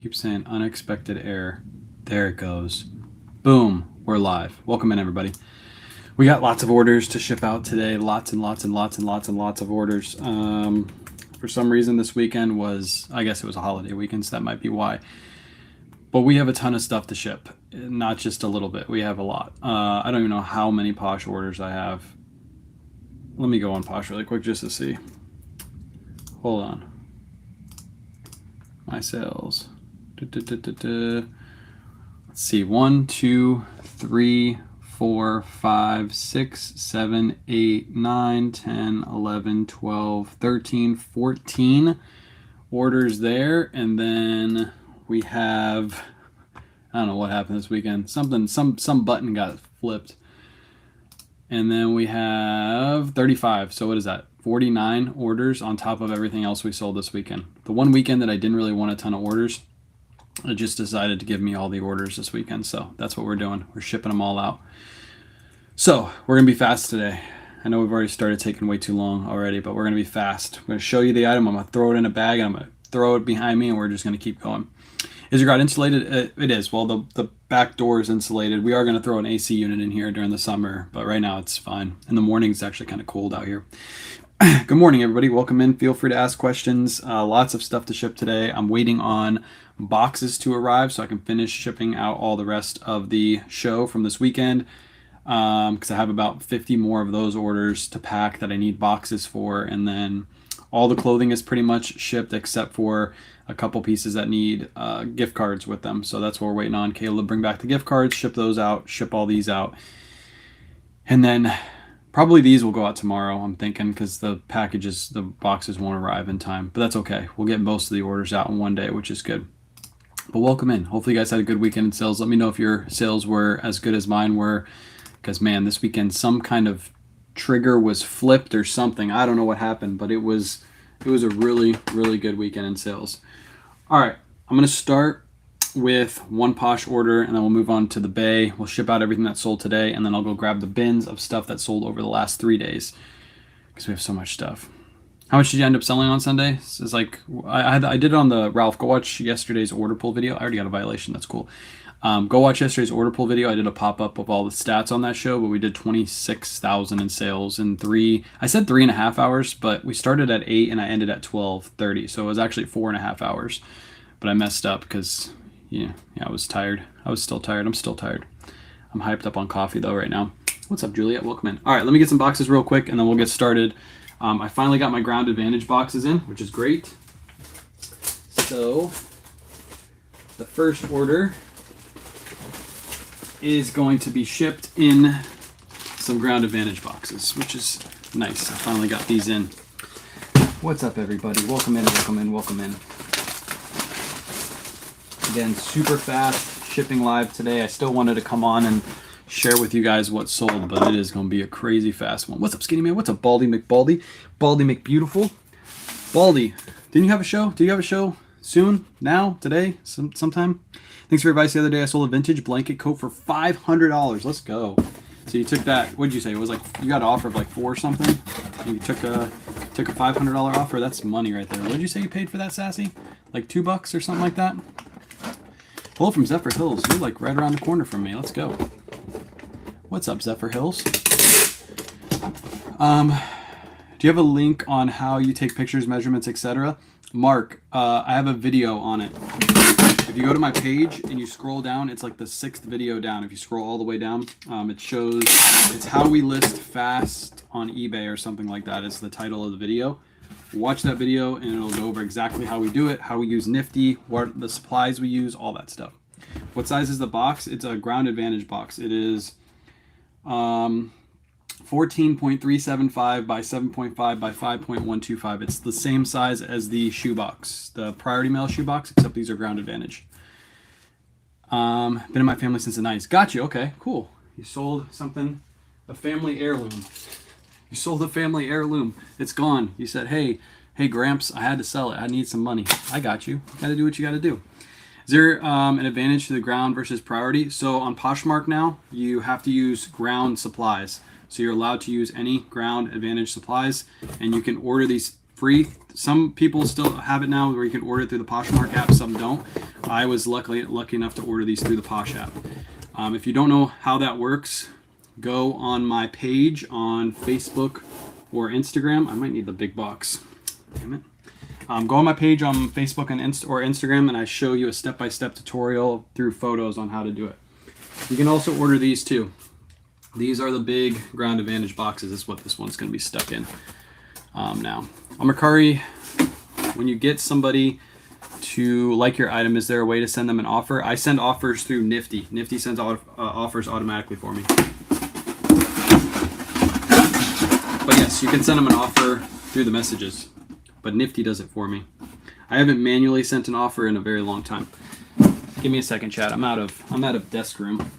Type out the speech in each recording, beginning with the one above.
Keep saying unexpected error. There it goes. Boom. We're live. Welcome in, everybody. We got lots of orders to ship out today. Lots and lots and lots and lots and lots of orders. For some reason, this weekend was, I guess it was a holiday weekend, so that might be why. But we have a ton of stuff to ship. Not just a little bit. We have a lot. I don't even know how many Posh orders I have. Let me go on Posh really quick just to see. Hold on. My sales. Let's see, 1, 2, 3, 4, 5, 6, 7, 8, 9, 10, 11, 12, 13, 14 orders there. And then we have, I don't know what happened this weekend. Some button got flipped. And then we have 35. So what is that? 49 orders on top of everything else we sold this weekend. The one weekend that I didn't really want a ton of orders, it just decided to give me all the orders this weekend. So that's what we're doing. We're shipping them all out. So we're going to be fast today. I know we've already started taking way too long already, but we're going to be fast. I'm going to show you the item. I'm going to throw it in a bag and I'm going to throw it behind me and we're just going to keep going. Is your garden insulated? It is. Well, the back door is insulated. We are going to throw an AC unit in here during the summer, but right now it's fine. In the morning, it's actually kind of cold out here. Good morning, everybody. Welcome in. Feel free to ask questions. Lots of stuff to ship today. I'm waiting on boxes to arrive so I can finish shipping out all the rest of the show from this weekend, because I have about 50 more of those orders to pack that I need boxes for, and then all the clothing is pretty much shipped except for a couple pieces that need gift cards with them. So that's what we're waiting on. Kayla, bring back the gift cards, ship those out, ship all these out, and then probably these will go out tomorrow, I'm thinking, because the boxes won't arrive in time. But that's okay. We'll get most of the orders out in one day, which is good. But welcome in. Hopefully you guys had a good weekend in sales. Let me know if your sales were as good as mine were, because, man, this weekend some kind of trigger was flipped or something. I don't know what happened, but it was a really, really good weekend in sales. All right, I'm going to start with one Posh order, and then we'll move on to the bay. We'll ship out everything that sold today, and then I'll go grab the bins of stuff that sold over the last 3 days, because we have so much stuff. How much did you end up selling on Sunday? It's like I did it on the Ralph. Go watch yesterday's order pull video. I already got a violation. That's cool. Go watch yesterday's order pull video. I did a pop-up of all the stats on that show, but we did 26,000 in sales in I said 3.5 hours, but we started at 8 and I ended at 12:30. So it was actually 4.5 hours, but I messed up because, yeah, I was tired. I was still tired. I'm still tired. I'm hyped up on coffee though right now. What's up, Juliet? Welcome in. All right, let me get some boxes real quick and then we'll get started. I finally got my Ground Advantage boxes in, which is great. So the first order is going to be shipped in some Ground Advantage boxes, which is nice. I finally got these in. What's up, everybody? Welcome in, welcome in, welcome in. Again, super fast shipping live today. I still wanted to come on and share with you guys what sold, but it is going to be a crazy fast one. What's up, Skinny Man? What's up, Baldy McBaldy? Baldy McBeautiful. Baldy, didn't you have a show? Do you have a show soon? Now? Today? Sometime? Thanks for your advice the other day. I sold a vintage blanket coat for $500. Let's go. So you took that, what did you say? It was like, you got an offer of like 4 or something? And you took a $500 offer? That's money right there. What did you say you paid for that, Sassy? Like $2 or something like that? Hello from Zephyr Hills. You're like right around the corner from me. Let's go. What's up, Zephyr Hills? Do you have a link on how you take pictures, measurements, etc.? Mark, I have a video on it. If you go to my page and you scroll down, it's like the 6th video down. If you scroll all the way down, it shows, it's how we list fast on eBay or something like that. It's the title of the video. Watch that video and it'll go over exactly how we do it, how we use Nifty, what the supplies we use, all that stuff. What size is the box? It's a Ground Advantage box. It is 14.375 by 7.5 by 5.125. It's the same size as the shoebox, the Priority Mail shoebox, except these are Ground Advantage. Been in my family since the 90s. Got you. Okay, cool. You sold something, a family heirloom. You sold a family heirloom. It's gone. You said, hey, Gramps, I had to sell it. I need some money. I got you. You got to do what you got to do. Is there an advantage to the ground versus priority? So on Poshmark now, you have to use ground supplies. So you're allowed to use any Ground Advantage supplies, and you can order these free Some people still have it now where you can order it through the Poshmark app. Some don't. I was lucky enough to order these through the Posh app. If you don't know how that works, go on my page on Facebook or Instagram. I might need the big box. Damn it. Go on my page on Facebook and Instagram, and I show you a step-by-step tutorial through photos on how to do it. You can also order these too. These are the big Ground Advantage boxes. This is what this one's going to be stuck in now. On Mercari, when you get somebody to like your item, is there a way to send them an offer? I send offers through Nifty. Nifty sends offers automatically for me. But yes, you can send them an offer through the messages, but Nifty does it for me. I haven't manually sent an offer in a very long time. Give me a second, chat. I'm out of desk room.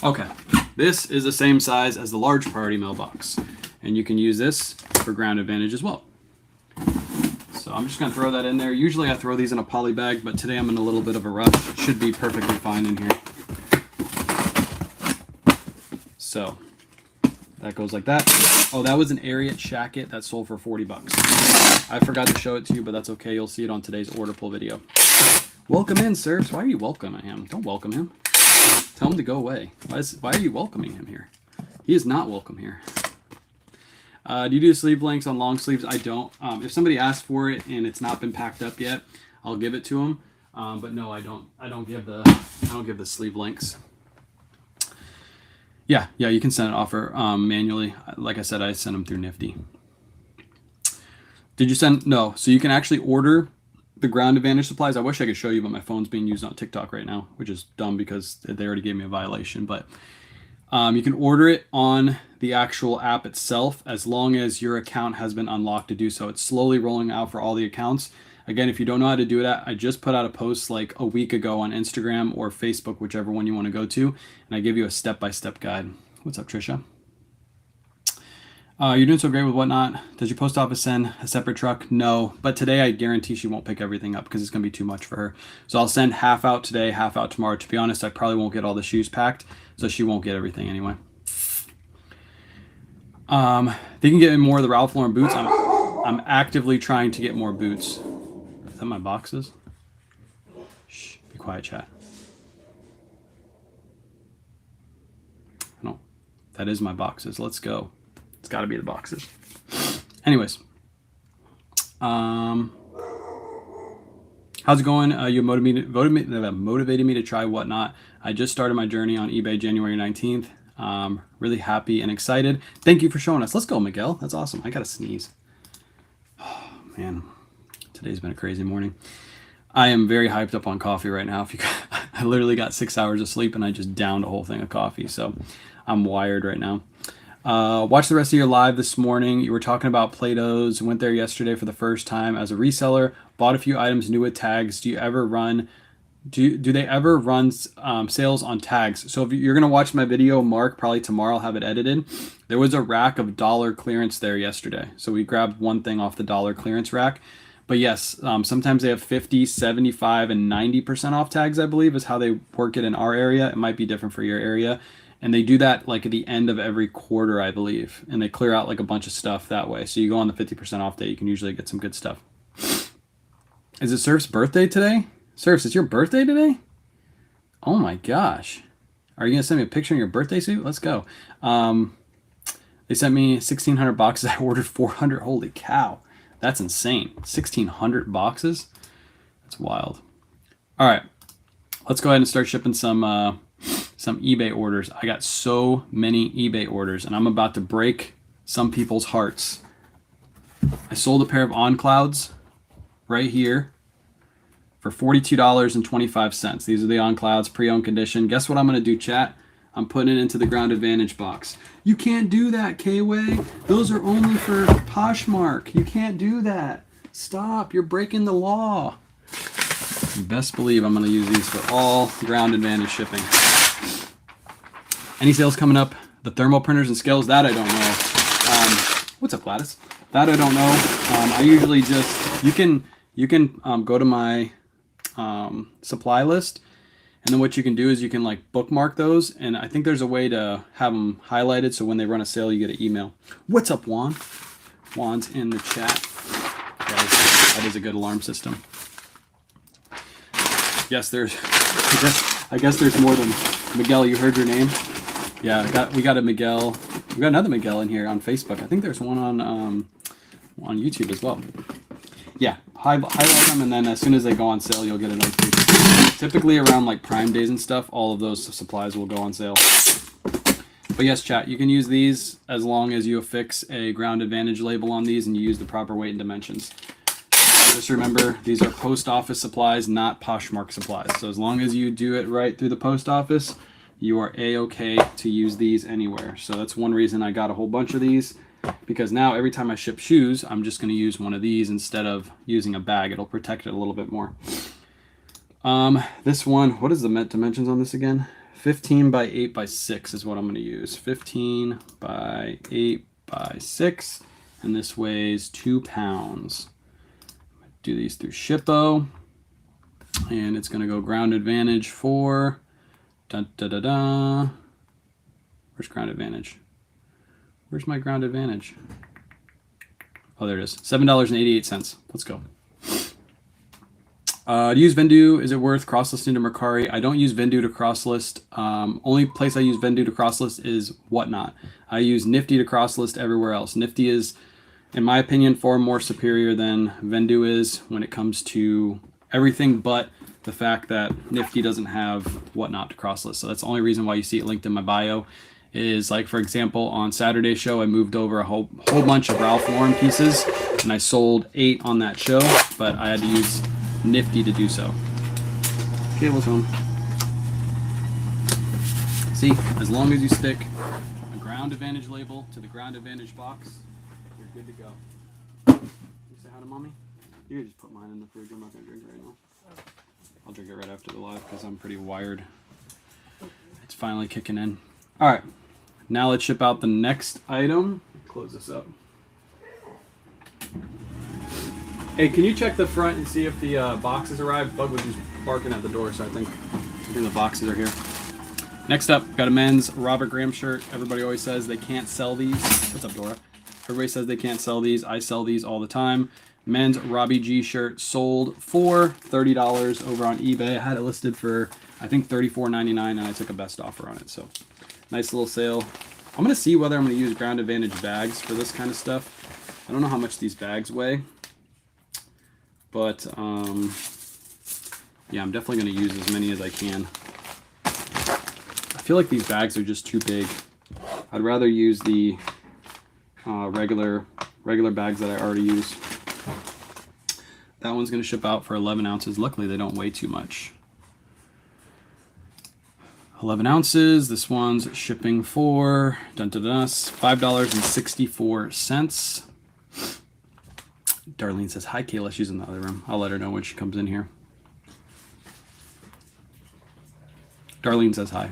Okay, this is the same size as the large priority mailbox, and you can use this for Ground Advantage as well. So I'm just gonna throw that in there. Usually I throw these in a poly bag, but today I'm in a little bit of a rush. It should be perfectly fine in here. So that goes like that. Oh, that was an Ariat Shacket that sold for 40 bucks. I forgot to show it to you, but that's okay. You'll see it on today's order pull video. Welcome in, sir. So why are you welcoming him? Don't welcome him. Tell him to go away. Why are you welcoming him here? He is not welcome here. Do you do sleeve lengths on long sleeves? I don't. If somebody asks for it and it's not been packed up yet, I'll give it to them. But no, I don't. I don't give the sleeve lengths. Yeah, you can send an offer manually. Like I said, I send them through Nifty. Did you send? No. So you can actually order the Ground Advantage supplies. I wish I could show you, but my phone's being used on TikTok right now, which is dumb because they already gave me a violation. But you can order it on the actual app itself as long as your account has been unlocked to do so. It's slowly rolling out for all the accounts. Again, if you don't know how to do it, I just put out a post like a week ago on Instagram or Facebook, whichever one you want to go to, and I give you a step-by-step guide. What's up, Trisha? You're doing so great with Whatnot. Does your post office send a separate truck? No, but today I guarantee she won't pick everything up because it's going to be too much for her. So I'll send half out today, half out tomorrow. To be honest, I probably won't get all the shoes packed, so she won't get everything anyway. They can get more of the Ralph Lauren boots. I'm actively trying to get more boots. Is that my boxes? Shh, be quiet, chat. No, that is my boxes. Let's go. It's got to be the boxes. Anyways, how's it going? You motivated me to try Whatnot. I just started my journey on eBay January 19th. Really happy and excited. Thank you for showing us. Let's go, Miguel. That's awesome. I gotta sneeze. Oh, man, today's been a crazy morning. I am very hyped up on coffee right now. I literally got 6 hours of sleep and I just downed a whole thing of coffee. So I'm wired right now. Watch the rest of your live this morning. You were talking about Play-Dohs. Went there yesterday for the first time as a reseller. Bought a few items new with tags. Do you ever run? Do they ever run sales on tags? So if you're gonna watch my video, Mark, probably tomorrow I'll have it edited. There was a rack of dollar clearance there yesterday. So we grabbed one thing off the dollar clearance rack. But yes, sometimes they have 50, 75, and 90% off tags, I believe, is how they work it in our area. It might be different for your area. And they do that like at the end of every quarter, I believe. And they clear out like a bunch of stuff that way. So you go on the 50% off day, you can usually get some good stuff. Is it Surf's birthday today? Surf's, it's your birthday today? Oh my gosh. Are you going to send me a picture in your birthday suit? Let's go. They sent me 1,600 boxes. I ordered 400. Holy cow. That's insane. 1,600 boxes? That's wild. All right. Let's go ahead and start shipping some eBay orders. I got so many eBay orders, and I'm about to break some people's hearts. I sold a pair of OnClouds right here for $42.25. These are the OnClouds, pre-owned condition. Guess what I'm going to do, chat? I'm putting it into the Ground Advantage box. You can't do that, K-Way. Those are only for Poshmark. You can't do that. Stop. You're breaking the law. You best believe I'm going to use these for all Ground Advantage shipping. Any sales coming up? The thermal printers and scales? That I don't know. What's up, Gladys? That I don't know. I usually just, you can go to my supply list And then what you can do is you can like bookmark those, and I think there's a way to have them highlighted so when they run a sale you get an email. What's up, Juan? Juan's in the chat. That is a good alarm system. Yes, there's. I guess there's more than Miguel. You heard your name. Yeah, we got a Miguel. We got another Miguel in here on Facebook. I think there's one on YouTube as well. Yeah, highlight them, and then as soon as they go on sale, you'll get a notification. Typically around like Prime Days and stuff, all of those supplies will go on sale. But yes, chat, you can use these as long as you affix a Ground Advantage label on these and you use the proper weight and dimensions. Just remember, these are post office supplies, not Poshmark supplies. So as long as you do it right through the post office, you are A-okay to use these anywhere. So that's one reason I got a whole bunch of these, because now every time I ship shoes, I'm just going to use one of these instead of using a bag. It'll protect it a little bit more. This one, what is the dimensions on this again? 15 by 8 by 6 is what I'm going to use. 15 by 8 by 6, and this weighs 2 pounds. Do these through Shippo, and it's going to go Ground Advantage for where's Ground Advantage? Where's my Ground Advantage? Oh, there it is. $7.88. Let's go. To use Vendoo, is it worth cross-listing to Mercari? I don't use Vendoo to cross-list. Only place I use Vendoo to cross-list is Whatnot. I use Nifty to cross-list everywhere else. Nifty is, in my opinion, far more superior than Vendoo is when it comes to everything but the fact that Nifty doesn't have Whatnot to cross-list. So that's the only reason why you see it linked in my bio. Is like, for example, on Saturday's show, I moved over a whole bunch of Ralph Lauren pieces, and I sold 8 on that show, but I had to use Nifty to do so. Cable's home. See, as long as you stick a Ground Advantage label to the Ground Advantage box, you're good to go. You say hi to mommy? You can just put mine in the fridge. I'm not going to drink right now. I'll drink it right after the live because I'm pretty wired. It's finally kicking in. All right, now let's ship out the next item. Close this up. Hey, can you check the front and see if the boxes arrived? Bug was just barking at the door, so I think the boxes are here. Next up, got a men's Robert Graham shirt. Everybody always says they can't sell these. What's up, Dora? Everybody says they can't sell these. I sell these all the time. Men's Robbie G shirt sold for $30 over on eBay. I had it listed for, I think, $34.99, and I took a best offer on it. So, nice little sale. I'm going to see whether I'm going to use Ground Advantage bags for this kind of stuff. I don't know how much these bags weigh. But, yeah, I'm definitely going to use as many as I can. I feel like these bags are just too big. I'd rather use the regular bags that I already use. That one's going to ship out for 11 ounces. Luckily, they don't weigh too much. 11 ounces. This one's shipping for $5.64. Darlene says, hi, Kayla. She's in the other room. I'll let her know when she comes in here. Darlene says hi.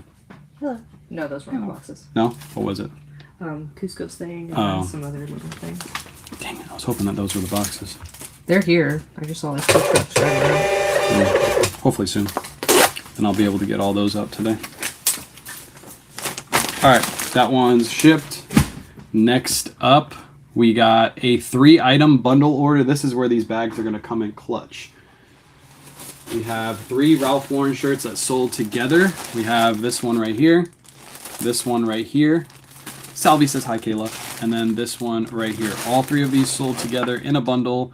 Hello. No, those weren't the boxes. No? What was it? Cusco's thing and some other little thing. Dang it. I was hoping that those were the boxes. They're here. I just saw like 2 trucks driving around. Yeah, hopefully soon. And I'll be able to get all those out today. Alright, that one's shipped. Next up, we got a 3-item bundle order. This is where these bags are going to come in clutch. We have 3 Ralph Lauren shirts that sold together. We have this one right here, this one right here. Salvi says hi, Kayla. And then this one right here. All 3 of these sold together in a bundle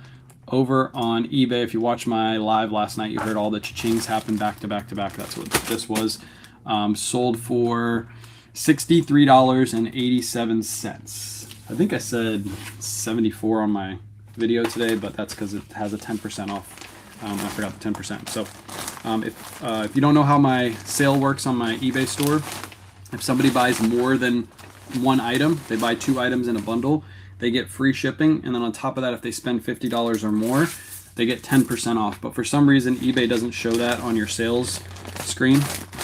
over on eBay. If you watched my live last night, you heard all the cha-chings happen back to back to back. That's what this was. Sold for $63.87. I think I said 74 on my video today, but that's because it has a 10% off. I forgot the 10%. So if you don't know how my sale works on my eBay store, if somebody buys more than 1 item, they buy 2 items in a bundle, they get free shipping, and then on top of that, if they spend $50 or more, they get 10% off. But for some reason, eBay doesn't show that on your sales screen.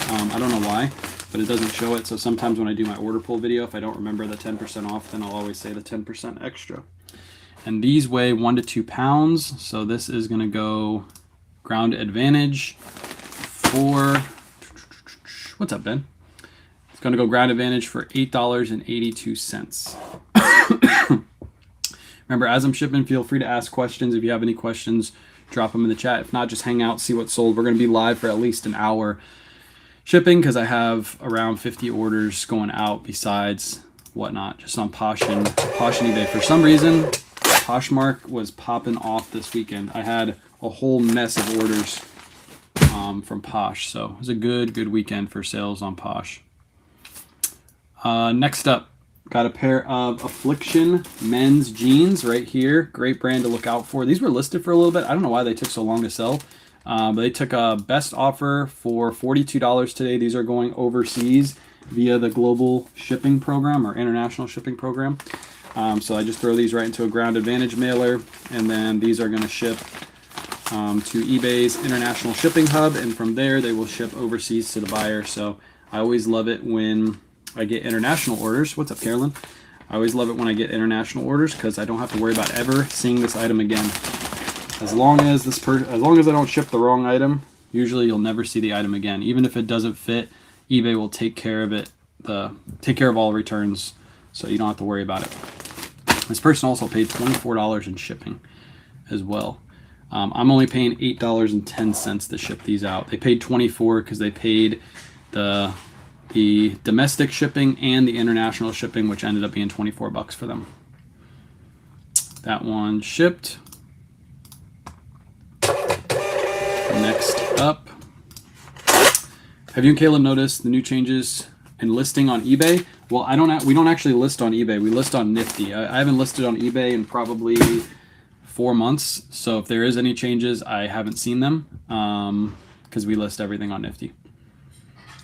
I don't know why, but it doesn't show it. So sometimes when I do my order pull video, if I don't remember the 10% off, then I'll always say the 10% extra. And these weigh 1 to 2 pounds. So this is going to go Ground Advantage for What's up, Ben? It's going to go ground advantage for $8.82. Remember, as I'm shipping, feel free to ask questions. If you have any questions, drop them in the chat. If not, just hang out, see what's sold. We're going to be live for at least an hour shipping because I have around 50 orders going out besides whatnot, just on Posh and eBay. For some reason, Poshmark was popping off this weekend. I had a whole mess of orders from Posh, so it was a good weekend for sales on Posh. Next up, got a pair of Affliction men's jeans right here. Great brand to look out for. These were listed for a little bit. I don't know why they took so long to sell. But they took a best offer for $42 today. These are going overseas via the global shipping program or international shipping program. So I just throw these right into a ground advantage mailer, and then these are going to ship to eBay's international shipping hub, and from there they will ship overseas to the buyer. So I always love it when I get international orders. What's up, Carolyn? I always love it when I get international orders because I don't have to worry about ever seeing this item again. As long as I don't ship the wrong item, usually you'll never see the item again. Even if it doesn't fit, eBay will take care of it. Take care of all returns, so you don't have to worry about it. This person also paid $24 in shipping as well. I'm only paying $8.10 to ship these out. They paid $24 because they paid the domestic shipping and the international shipping, which ended up being $24 for them. That one shipped. Next up, have you and Caleb noticed the new changes in listing on eBay? Well, we don't actually list on eBay. We list on Nifty. I haven't listed on eBay in probably 4 months. So if there is any changes, I haven't seen them because we list everything on Nifty.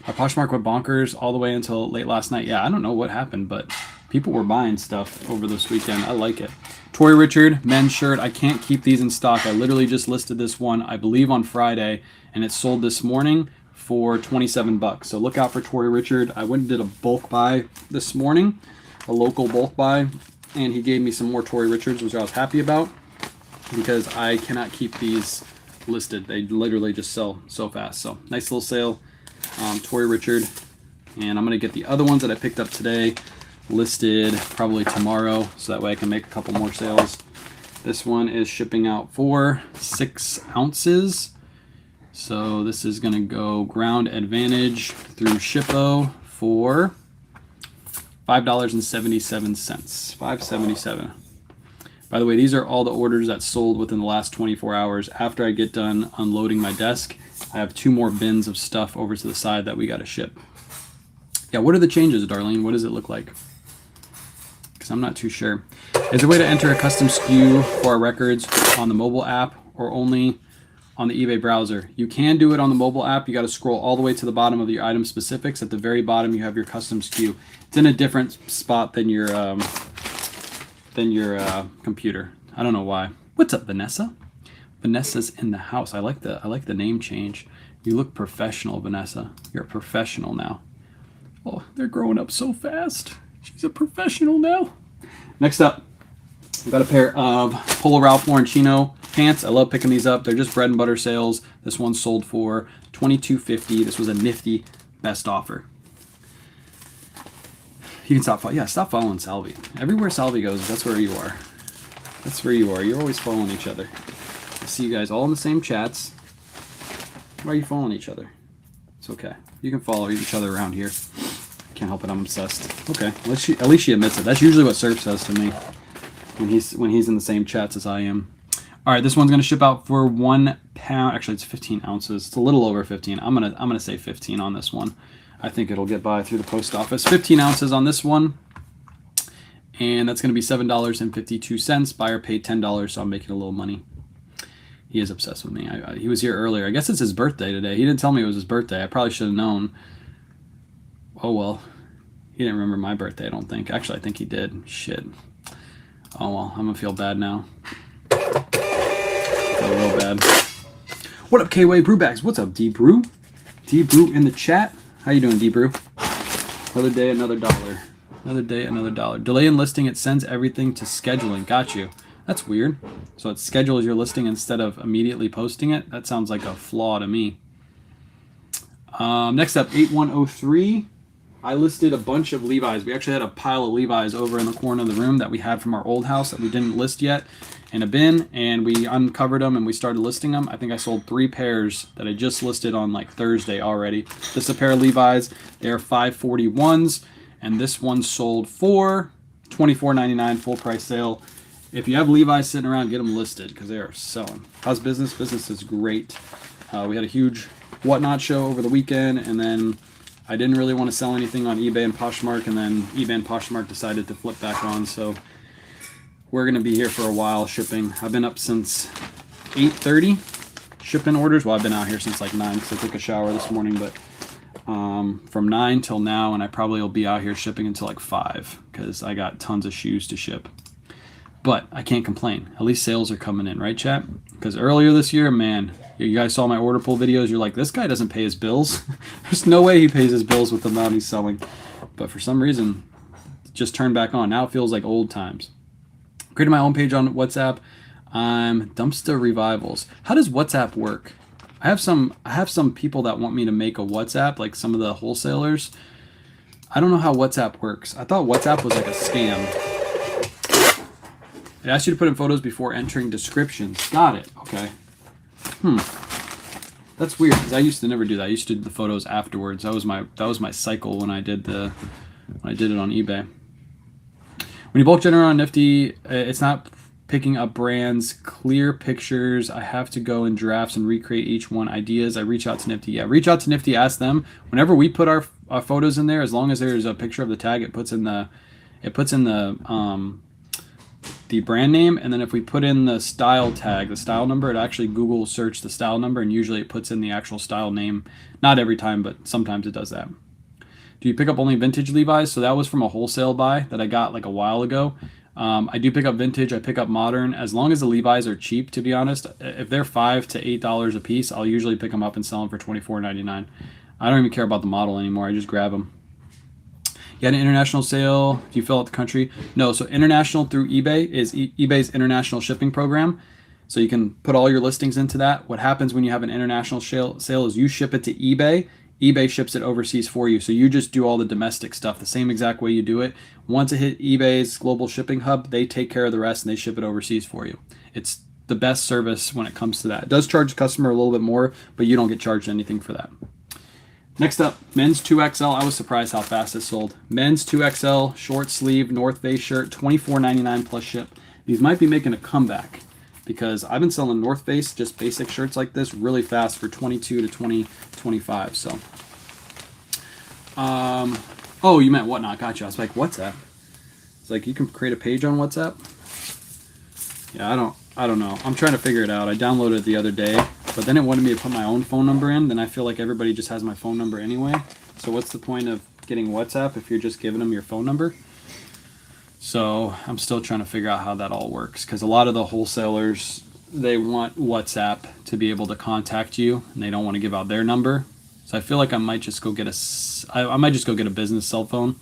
Our Poshmark went bonkers all the way until late last night. Yeah, I don't know what happened, but people were buying stuff over this weekend. I like it. Tory Richard, men's shirt. I can't keep these in stock. I literally just listed this one, I believe, on Friday, and it sold this morning for $27. So look out for Tory Richard. I went and did a bulk buy this morning, a local bulk buy, and he gave me some more Tory Richards, which I was happy about because I cannot keep these listed. They literally just sell so fast. So nice little sale, Tory Richard. And I'm going to get the other ones that I picked up today listed probably tomorrow, so that way I can make a couple more sales. This one is shipping out for 6 ounces. So this is going to go ground advantage through Shippo for $5.77. $5.77. By the way, these are all the orders that sold within the last 24 hours. After I get done unloading my desk, I have 2 more bins of stuff over to the side that we got to ship. Yeah, what are the changes, Darlene? What does it look like? Because I'm not too sure. Is there a way to enter a custom SKU for our records on the mobile app or only on the eBay browser? You can do it on the mobile app. You got to scroll all the way to the bottom of your item specifics. At the very bottom, you have your custom SKU. It's in a different spot than your computer. I don't know why. What's up, Vanessa? Vanessa's in the house. I like the name change. You look professional, Vanessa. You're a professional now. Oh, they're growing up so fast. She's a professional now. Next up, I've got a pair of Polo Ralph Lauren Chino pants. I love picking these up. They're just bread and butter sales. This one sold for $22.50. This was a nifty best offer. You can stop following Salvi. Everywhere Salvi goes, that's where you are. That's where you are. You're always following each other. I see you guys all in the same chats. Why are you following each other? It's okay. You can follow each other around here. Can't help it. I'm obsessed. Okay. At least she admits it. That's usually what Surf says to me when he's in the same chats as I am. All right. This one's gonna ship out for 1 pound. Actually, it's 15 ounces. It's a little over 15. I'm gonna say 15 on this one. I think it'll get by through the post office. 15 ounces on this one. And that's going to be $7.52. Buyer paid $10, so I'm making a little money. He is obsessed with me. He was here earlier. I guess it's his birthday today. He didn't tell me it was his birthday. I probably should have known. Oh, well. He didn't remember my birthday, I don't think. Actually, I think he did. Shit. Oh, well. I'm going to feel bad now. I feel real bad. What up, K-Way Brewbags? What's up, D-Brew? D-Brew in the chat. How you doing, D-Brew? Another day, another dollar. Another day, another dollar. Delay in listing, it sends everything to scheduling. Got you. That's weird. So it schedules your listing instead of immediately posting it? That sounds like a flaw to me. Next up, 8103. I listed a bunch of Levi's. We actually had a pile of Levi's over in the corner of the room that we had from our old house that we didn't list yet in a bin, and we uncovered them and we started listing them. I think I sold 3 pairs that I just listed on like Thursday already. This is a pair of Levi's. They're 541s, and this one sold for $24.99 full price sale. If you have Levi's sitting around, get them listed because they are selling. How's business? Business is great. We had a huge Whatnot show over the weekend, and then I didn't really want to sell anything on eBay and Poshmark, and then eBay and Poshmark decided to flip back on, so we're going to be here for a while shipping. I've been up since 8:30 shipping orders. Well, I've been out here since like 9 because I took a shower this morning, but from 9 till now, and I probably will be out here shipping until like 5 because I got tons of shoes to ship. But I can't complain. At least sales are coming in, right, chat? Because earlier this year, man, you guys saw my order pull videos. You're like, this guy doesn't pay his bills. There's no way he pays his bills with the amount he's selling. But for some reason, it just turned back on. Now it feels like old times. Created my own page on WhatsApp. I'm Dumpster Revivals. How does WhatsApp work? I have some people that want me to make a WhatsApp, like some of the wholesalers. I don't know how WhatsApp works. I thought WhatsApp was like a scam. It asks you to put in photos before entering descriptions. Got it. Okay. That's weird because I used to never do that. I used to do the photos afterwards. That was my cycle when I did it on eBay. When you bulk generate on Nifty, it's not picking up brands, clear pictures. I have to go in drafts and recreate each one. Ideas. I reach out to Nifty. Yeah, reach out to Nifty. Ask them. Whenever we put our photos in there, as long as there's a picture of the tag, it puts in the brand name, and then if we put in the style tag, the style number, it actually Google search the style number, and usually it puts in the actual style name. Not every time, but sometimes it does that. Do you pick up only vintage Levi's? So that was from a wholesale buy that I got like a while ago. I do pick up vintage. I pick up modern. As long as the Levi's are cheap, to be honest. If they're $5 to $8 a piece, I'll usually pick them up and sell them for $24.99. I don't even care about the model anymore. I just grab them. You had an international sale. Do you fill out the country? No. So international through eBay is eBay's international shipping program. So you can put all your listings into that. What happens when you have an international sale is you ship it to eBay. eBay ships it overseas for you. So you just do all the domestic stuff the same exact way you do it. Once it hit eBay's global shipping hub, they take care of the rest and they ship it overseas for you. It's the best service when it comes to that. It does charge the customer a little bit more, but you don't get charged anything for that. Next up, men's 2XL. I was surprised how fast it sold. Men's 2XL, short sleeve, North Face shirt, $24.99 plus ship. These might be making a comeback because I've been selling North Face, just basic shirts like this, really fast for $22 to $25. So, oh, you meant Whatnot. Gotcha. I was like, WhatsApp. It's like you can create a page on WhatsApp. Yeah, I don't know. I'm trying to figure it out. I downloaded it the other day, but then it wanted me to put my own phone number in. Then I feel like everybody just has my phone number anyway. So what's the point of getting WhatsApp if you're just giving them your phone number? So I'm still trying to figure out how that all works because a lot of the wholesalers, they want WhatsApp to be able to contact you and they don't want to give out their number. So I feel like I might just go get a business cell phone,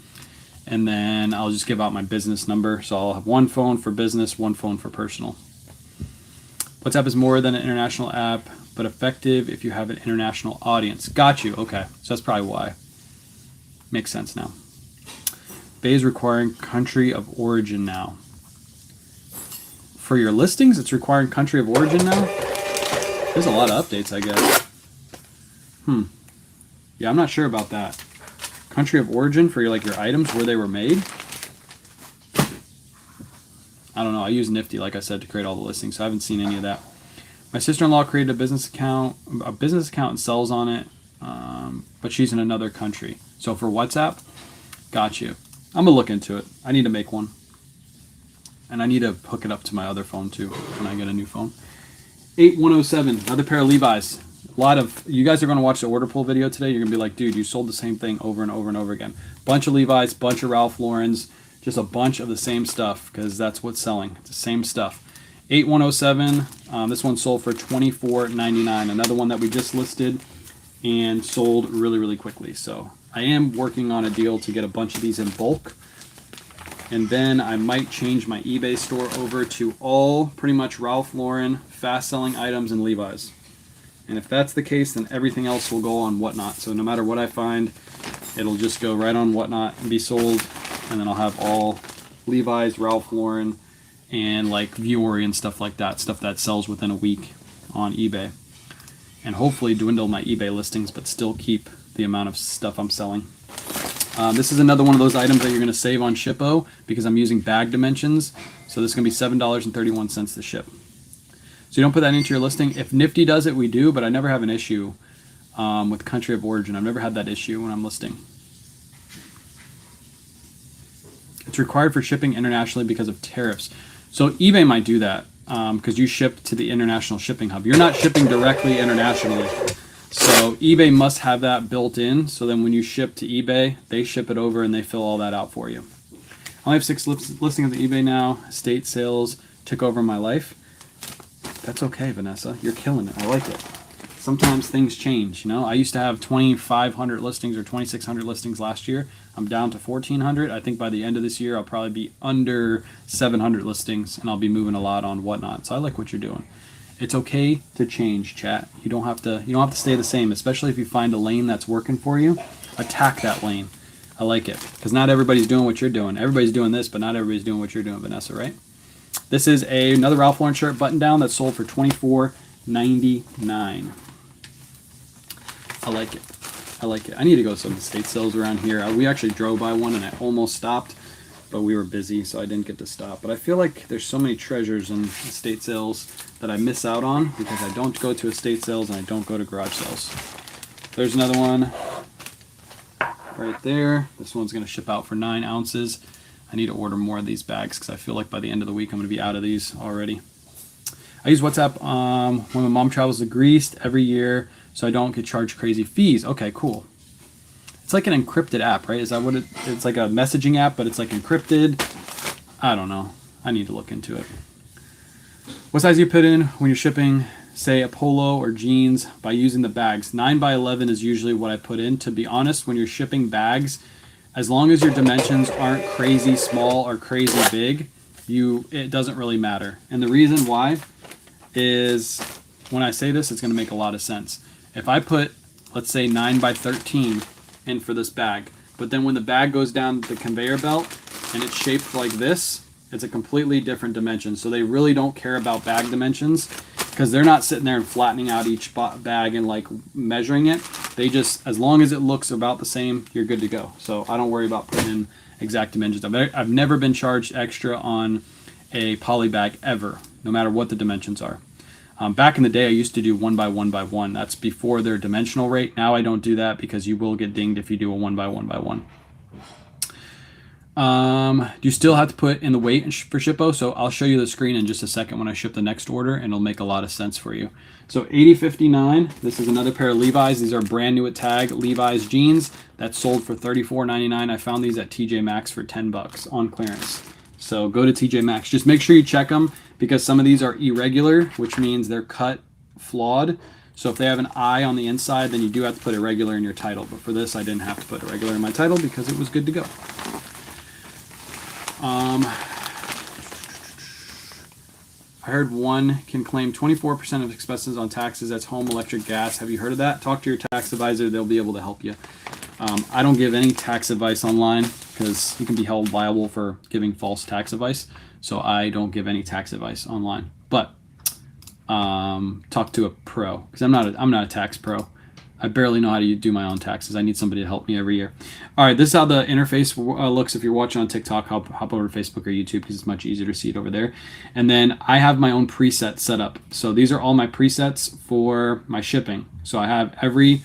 and then I'll just give out my business number. So I'll have one phone for business, one phone for personal. WhatsApp is more than an international app, but effective if you have an international audience. Got you. Okay. So that's probably why. Makes sense now. Bay is requiring country of origin now. For your listings, it's requiring country of origin now? There's a lot of updates, I guess. Yeah, I'm not sure about that. Country of origin for your items, where they were made? I don't know. I use Nifty, like I said, to create all the listings, so I haven't seen any of that. My sister-in-law created a business account and sells on it, but she's in another country. So for WhatsApp, got you. I'm going to look into it. I need to make one. And I need to hook it up to my other phone, too, when I get a new phone. 8107, another pair of Levi's. A lot of you guys are going to watch the order pull video today. You're going to be like, dude, you sold the same thing over and over and over again. Bunch of Levi's, bunch of Ralph Lauren's. Just a bunch of the same stuff because that's what's selling. It's the same stuff. 8107. This one sold for $24.99. Another one that we just listed and sold really, really quickly. So I am working on a deal to get a bunch of these in bulk. And then I might change my eBay store over to all pretty much Ralph Lauren fast selling items and Levi's. And if that's the case, then everything else will go on Whatnot. So no matter what I find, it'll just go right on Whatnot and be sold. And then I'll have all Levi's, Ralph Lauren, and like Vuori and stuff like that. Stuff that sells within a week on eBay. And hopefully dwindle my eBay listings, but still keep the amount of stuff I'm selling. This is another one of those items that you're going to save on Shippo because I'm using bag dimensions. So this is going to be $7.31 to ship. So you don't put that into your listing. If Nifty does it, we do, but I never have an issue with country of origin. I've never had that issue when I'm listing. It's required for shipping internationally because of tariffs. So eBay might do that because you ship to the international shipping hub. You're not shipping directly internationally. So eBay must have that built in. So then when you ship to eBay, they ship it over and they fill all that out for you. I only have 6 listings on eBay now. Estate sales took over my life. That's okay, Vanessa. You're killing it. I like it. Sometimes things change, you know. I used to have 2,500 listings or 2,600 listings last year. I'm down to 1,400. I think by the end of this year, I'll probably be under 700 listings, and I'll be moving a lot on Whatnot. So I like what you're doing. It's okay to change, chat. You don't have to stay the same, especially if you find a lane that's working for you. Attack that lane. I like it because not everybody's doing what you're doing. Everybody's doing this, but not everybody's doing what you're doing, Vanessa, right? This is another Ralph Lauren shirt button down that's sold for $24.99. I like it. I like it. I need to go to some estate sales around here. We actually drove by one and I almost stopped, but we were busy, so I didn't get to stop. But I feel like there's so many treasures in estate sales that I miss out on because I don't go to estate sales and I don't go to garage sales. There's another one right there. This one's going to ship out for 9 ounces. I need to order more of these bags because I feel like by the end of the week I'm going to be out of these already. I use WhatsApp when my mom travels to Greece every year so I don't get charged crazy fees. Okay, cool. It's like an encrypted app, right? Is that what it's like a messaging app, but it's like encrypted? I don't know. I need to look into it. What size do you put in when you're shipping, say, a polo or jeans by using the bags? 9x11 is usually what I put in. To be honest, when you're shipping bags, as long as your dimensions aren't crazy small or crazy big, it doesn't really matter. And the reason why is when I say this, it's going to make a lot of sense. If I put, let's say, 9x13 in for this bag, but then when the bag goes down the conveyor belt and it's shaped like this, it's a completely different dimension. So they really don't care about bag dimensions because they're not sitting there and flattening out each bag and like measuring it. They just, as long as it looks about the same, you're good to go. So I don't worry about putting in exact dimensions. I've never been charged extra on a poly bag ever, no matter what the dimensions are. Back in the day, I used to do 1x1x1. That's before their dimensional rate. Now I don't do that because you will get dinged if you do a 1x1x1. Do you still have to put in the weight for Shippo? So I'll show you the screen in just a second when I ship the next order, and it'll make a lot of sense for you. So 80.59. This is another pair of Levi's. These are brand new at tag Levi's jeans that sold for $34.99. I found these at TJ Maxx for $10 on clearance. So go to TJ Maxx. Just make sure you check them because some of these are irregular, which means they're cut flawed. So if they have an I on the inside, then you do have to put irregular in your title. But for this, I didn't have to put irregular in my title because it was good to go. I heard one can claim 24% of expenses on taxes. That's home, electric, gas. Have you heard of that? Talk to your tax advisor. They'll be able to help you. I don't give any tax advice online because you can be held liable for giving false tax advice. So I don't give any tax advice online. But talk to a pro because I'm not a tax pro. I barely know how to do my own taxes. I need somebody to help me every year. All right, this is how the interface looks. If you're watching on TikTok, hop over to Facebook or YouTube because it's much easier to see it over there. And then I have my own presets set up. So these are all my presets for my shipping. So I have every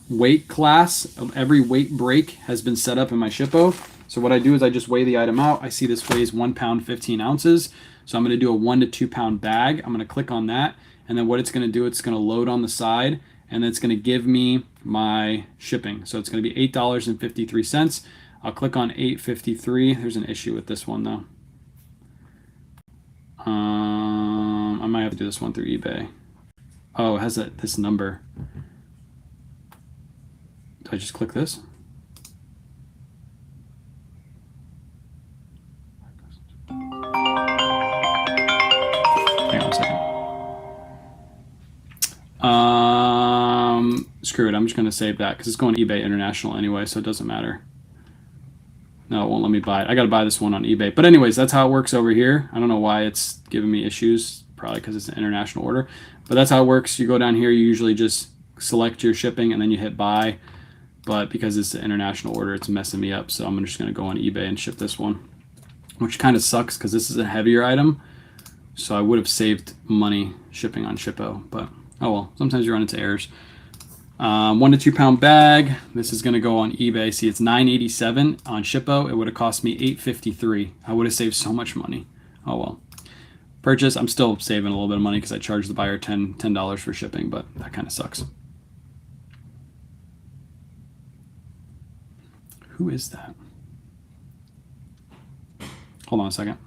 weight class, every weight break has been set up in my Shippo. So what I do is I just weigh the item out. I see this weighs 1 pound 15 ounces. So I'm going to do a 1 to 2 pound bag. I'm going to click on that. And then what it's going to do, it's going to load on the side. And then it's going to give me my shipping. So it's going to be $8.53. I'll click on $8.53. There's an issue with this one though. I might have to do this one through eBay. Oh, it has this number. Do I just click this? Hang on a second. screw it. I'm just going to save that because it's going to eBay International anyway, so it doesn't matter. No, it won't let me buy it. I got to buy this one on eBay. But anyways, that's how it works over here. I don't know why it's giving me issues, probably because it's an international order. But that's how it works. You go down here, you usually just select your shipping, and then you hit buy. But because it's an international order, it's messing me up. So I'm just going to go on eBay and ship this one, which kind of sucks because this is a heavier item. So I would have saved money shipping on Shippo. But oh well, sometimes you run into errors. 1 to 2 pound bag. This is going to go on eBay. See, it's $9.87 on Shippo. It would have cost me $8.53. I would have saved so much money. Oh well. Purchase. I'm still saving a little bit of money because I charged the buyer $10 for shipping, but that kind of sucks. Who is that? Hold on a second.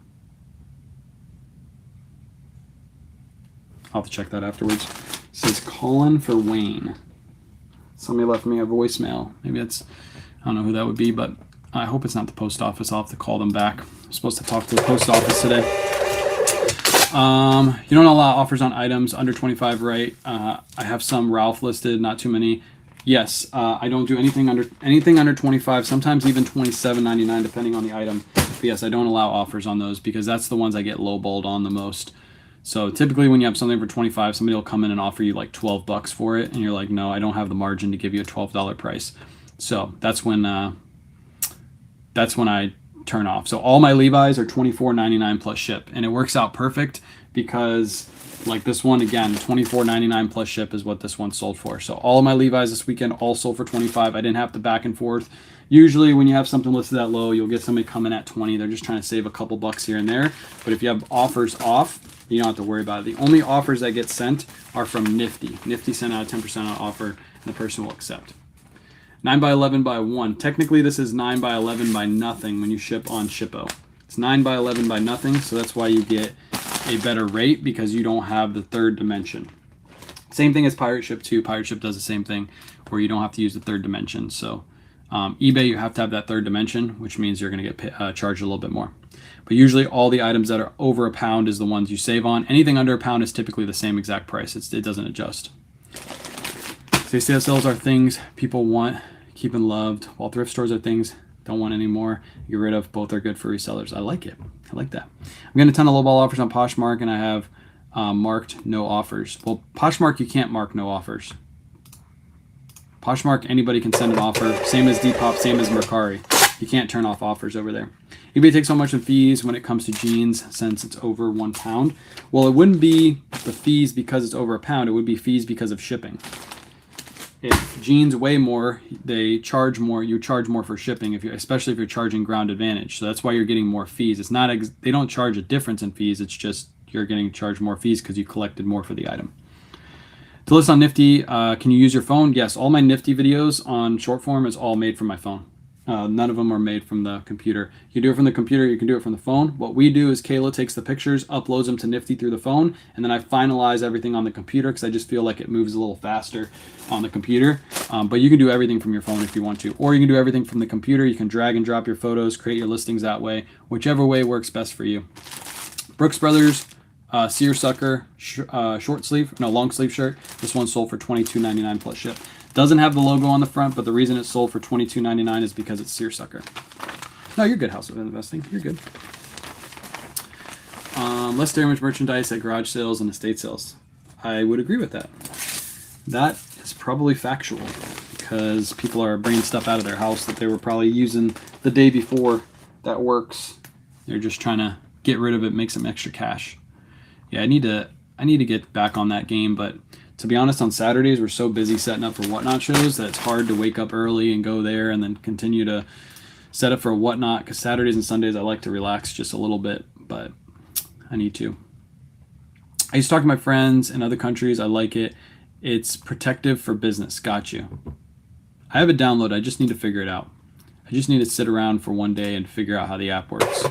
I'll have to check that afterwards. It says calling for Wayne. Somebody left me a voicemail. Maybe it's, I don't know who that would be, but I hope it's not the post office. I'll have to call them back. I'm supposed to talk to the post office today. You don't allow offers on items under 25, right? I have some Ralph listed, not too many. Yes, I don't do anything under 25, sometimes even $27.99 depending on the item. But yes, I don't allow offers on those because that's the ones I get lowballed on the most. So typically when you have something for 25, somebody will come in and offer you like $12 for it, and you're like, no, I don't have the margin to give you a $12 price. So that's when I turn off. So all my Levi's are $24.99 plus ship, and it works out perfect because like this one again, $24.99 plus ship is what this one sold for. So all of my Levi's this weekend all sold for 25. I didn't have to back and forth. Usually when you have something listed that low, you'll get somebody coming at 20. They're just trying to save a couple bucks here and there. But if you have offers off, you don't have to worry about it. The only offers that get sent are from Nifty. Nifty sent out a 10% on offer, and the person will accept. 9 by 11 by 1. Technically, this is 9 by 11 by nothing when you ship on Shippo. It's 9 by 11 by nothing, so that's why you get a better rate because you don't have the third dimension. Same thing as Pirate Ship too. Pirate Ship does the same thing where you don't have to use the third dimension. So eBay, you have to have that third dimension, which means you're going to get charged a little bit more. But usually all the items that are over a pound is the ones you save on. Anything under a pound is typically the same exact price. It doesn't adjust. Sale sales are things people want, keep and loved, while thrift stores are things don't want anymore, get rid of. Both are good for resellers. I like it. I like that. I'm getting a ton of lowball offers on Poshmark, and I have marked no offers. Well, Poshmark, you can't mark no offers. Poshmark, anybody can send an offer. Same as Depop, same as Mercari. You can't turn off offers over there. eBay takes so much in fees when it comes to jeans since it's over 1 pound. Well, it wouldn't be the fees because it's over a pound. It would be fees because of shipping. If jeans weigh more, they charge more. You charge more for shipping, especially if you're charging ground advantage. So that's why you're getting more fees. It's not they don't charge a difference in fees. It's just you're getting charged more fees because you collected more for the item. To list on Nifty, can you use your phone? Yes, all my Nifty videos on short form is all made from my phone. None of them are made from the computer. You can do it from the computer, you can do it from the phone. What we do is Kayla takes the pictures, uploads them to Nifty through the phone, and then I finalize everything on the computer because I just feel like it moves a little faster on the computer. But you can do everything from your phone if you want to. Or you can do everything from the computer. You can drag and drop your photos, create your listings that way. Whichever way works best for you. Brooks Brothers Seersucker long sleeve shirt. This one sold for $22.99 plus ship. Doesn't have the logo on the front, but the reason it sold for $22.99 is because it's seersucker. No, you're good, House of Investing. You're good. Less damage merchandise at garage sales and estate sales. I would agree with that. That is probably factual because people are bringing stuff out of their house that they were probably using the day before that works. They're just trying to get rid of it, make some extra cash. Yeah, I need to get back on that game, but to be honest, on Saturdays, we're so busy setting up for Whatnot shows that it's hard to wake up early and go there and then continue to set up for Whatnot, because Saturdays and Sundays I like to relax just a little bit, but I need to. I used to talk to my friends in other countries. I like it. It's protective for business. Got you. I have it downloaded. I just need to figure it out. I just need to sit around for one day and figure out how the app works.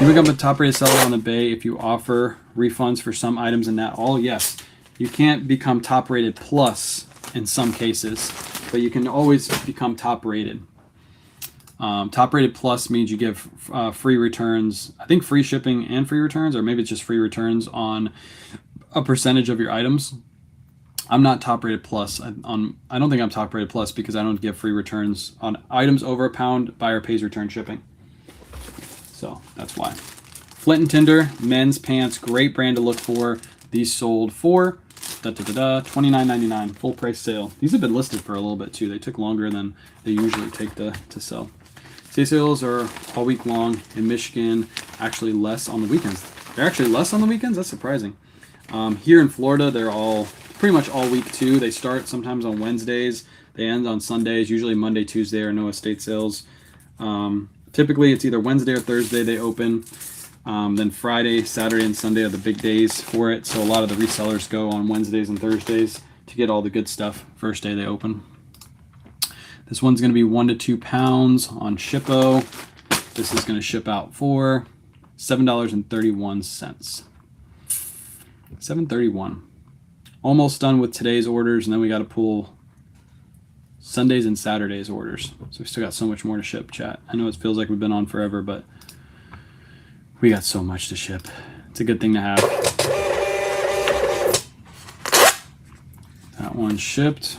You become a top-rated seller on the Bay if you offer refunds for some items in that. Oh, yes. You can't become top-rated plus in some cases, but you can always become top-rated. Top-rated plus means you give free returns. I think free shipping and free returns, or maybe it's just free returns on a percentage of your items. I'm not top rated plus I don't think I'm top rated plus because I don't give free returns on items over £1. Buyer pays return shipping. So that's why. Flint and Tinder men's pants, great brand to look for. These sold for $29.99 full price sale. These have been listed for a little bit too. They took longer than they usually take to sell. Day sales are all week long in Michigan. Actually less on the weekends. They're actually less on the weekends. That's surprising. Here in Florida, they're all pretty much all week too. They start sometimes on Wednesdays. They end on Sundays. Usually Monday, Tuesday are no estate sales. Typically, it's either Wednesday or Thursday they open. Then Friday, Saturday, and Sunday are the big days for it. So a lot of the resellers go on Wednesdays and Thursdays to get all the good stuff first day they open. This one's going to be 1 to 2 pounds on Shippo. This is going to ship out for $7.31. $7.31. Almost done with today's orders, and then we got to pull Sundays and Saturdays orders. So we still got so much more to ship, chat. I know it feels like we've been on forever, but we got so much to ship. It's a good thing to have. That one shipped.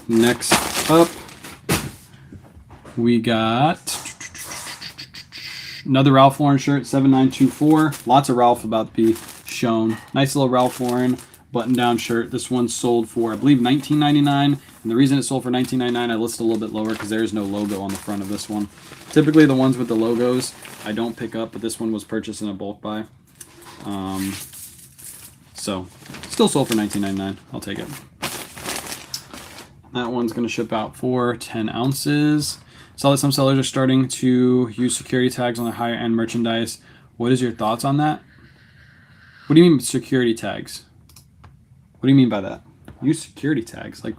Next up, we got another Ralph Lauren shirt, 7924. Lots of Ralph about to be shown. Nice little Ralph Lauren button-down shirt. This one sold for, I believe, $19.99. And the reason it sold for $19.99, I listed a little bit lower because there is no logo on the front of this one. Typically, the ones with the logos I don't pick up, but this one was purchased in a bulk buy. So, still sold for $19.99. I'll take it. That one's going to ship out for 10 ounces. Saw that some sellers are starting to use security tags on their higher end merchandise. What is your thoughts on that? What do you mean security tags? What do you mean by that? Use security tags. Like,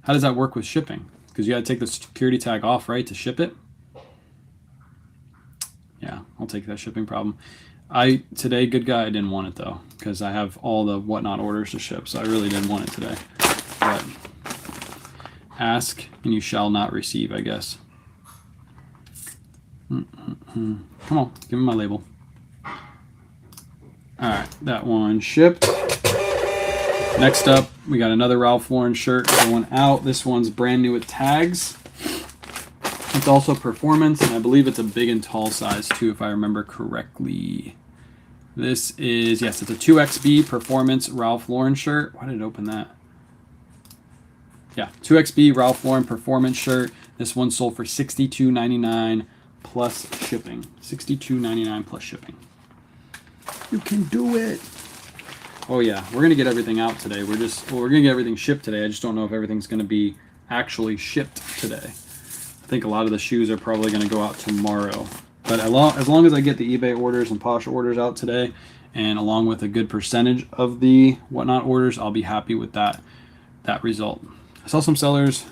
how does that work with shipping? Because you got to take the security tag off, right, to ship it? Yeah, I'll take that shipping problem. Today, good guy, I didn't want it though, because I have all the whatnot orders to ship, so I really didn't want it today. But ask and you shall not receive, I guess. Come on, give me my label. All right, that one shipped. Next up, we got another Ralph Lauren shirt going out. This one's brand new with tags. It's also performance, and I believe it's a big and tall size too, if I remember correctly. This is, yes, it's a 2XB performance Ralph Lauren shirt. Why did it open that? Yeah, 2XB Ralph Lauren performance shirt. This one sold for $62.99 plus shipping. $62.99 plus shipping. You can do it. Oh yeah, we're gonna get everything out today. We're gonna get everything shipped today. I just don't know if everything's gonna be actually shipped today. I think a lot of the shoes are probably gonna go out tomorrow. But as long as I get the eBay orders and Posh orders out today, and along with a good percentage of the whatnot orders, I'll be happy with that result. I saw some sellers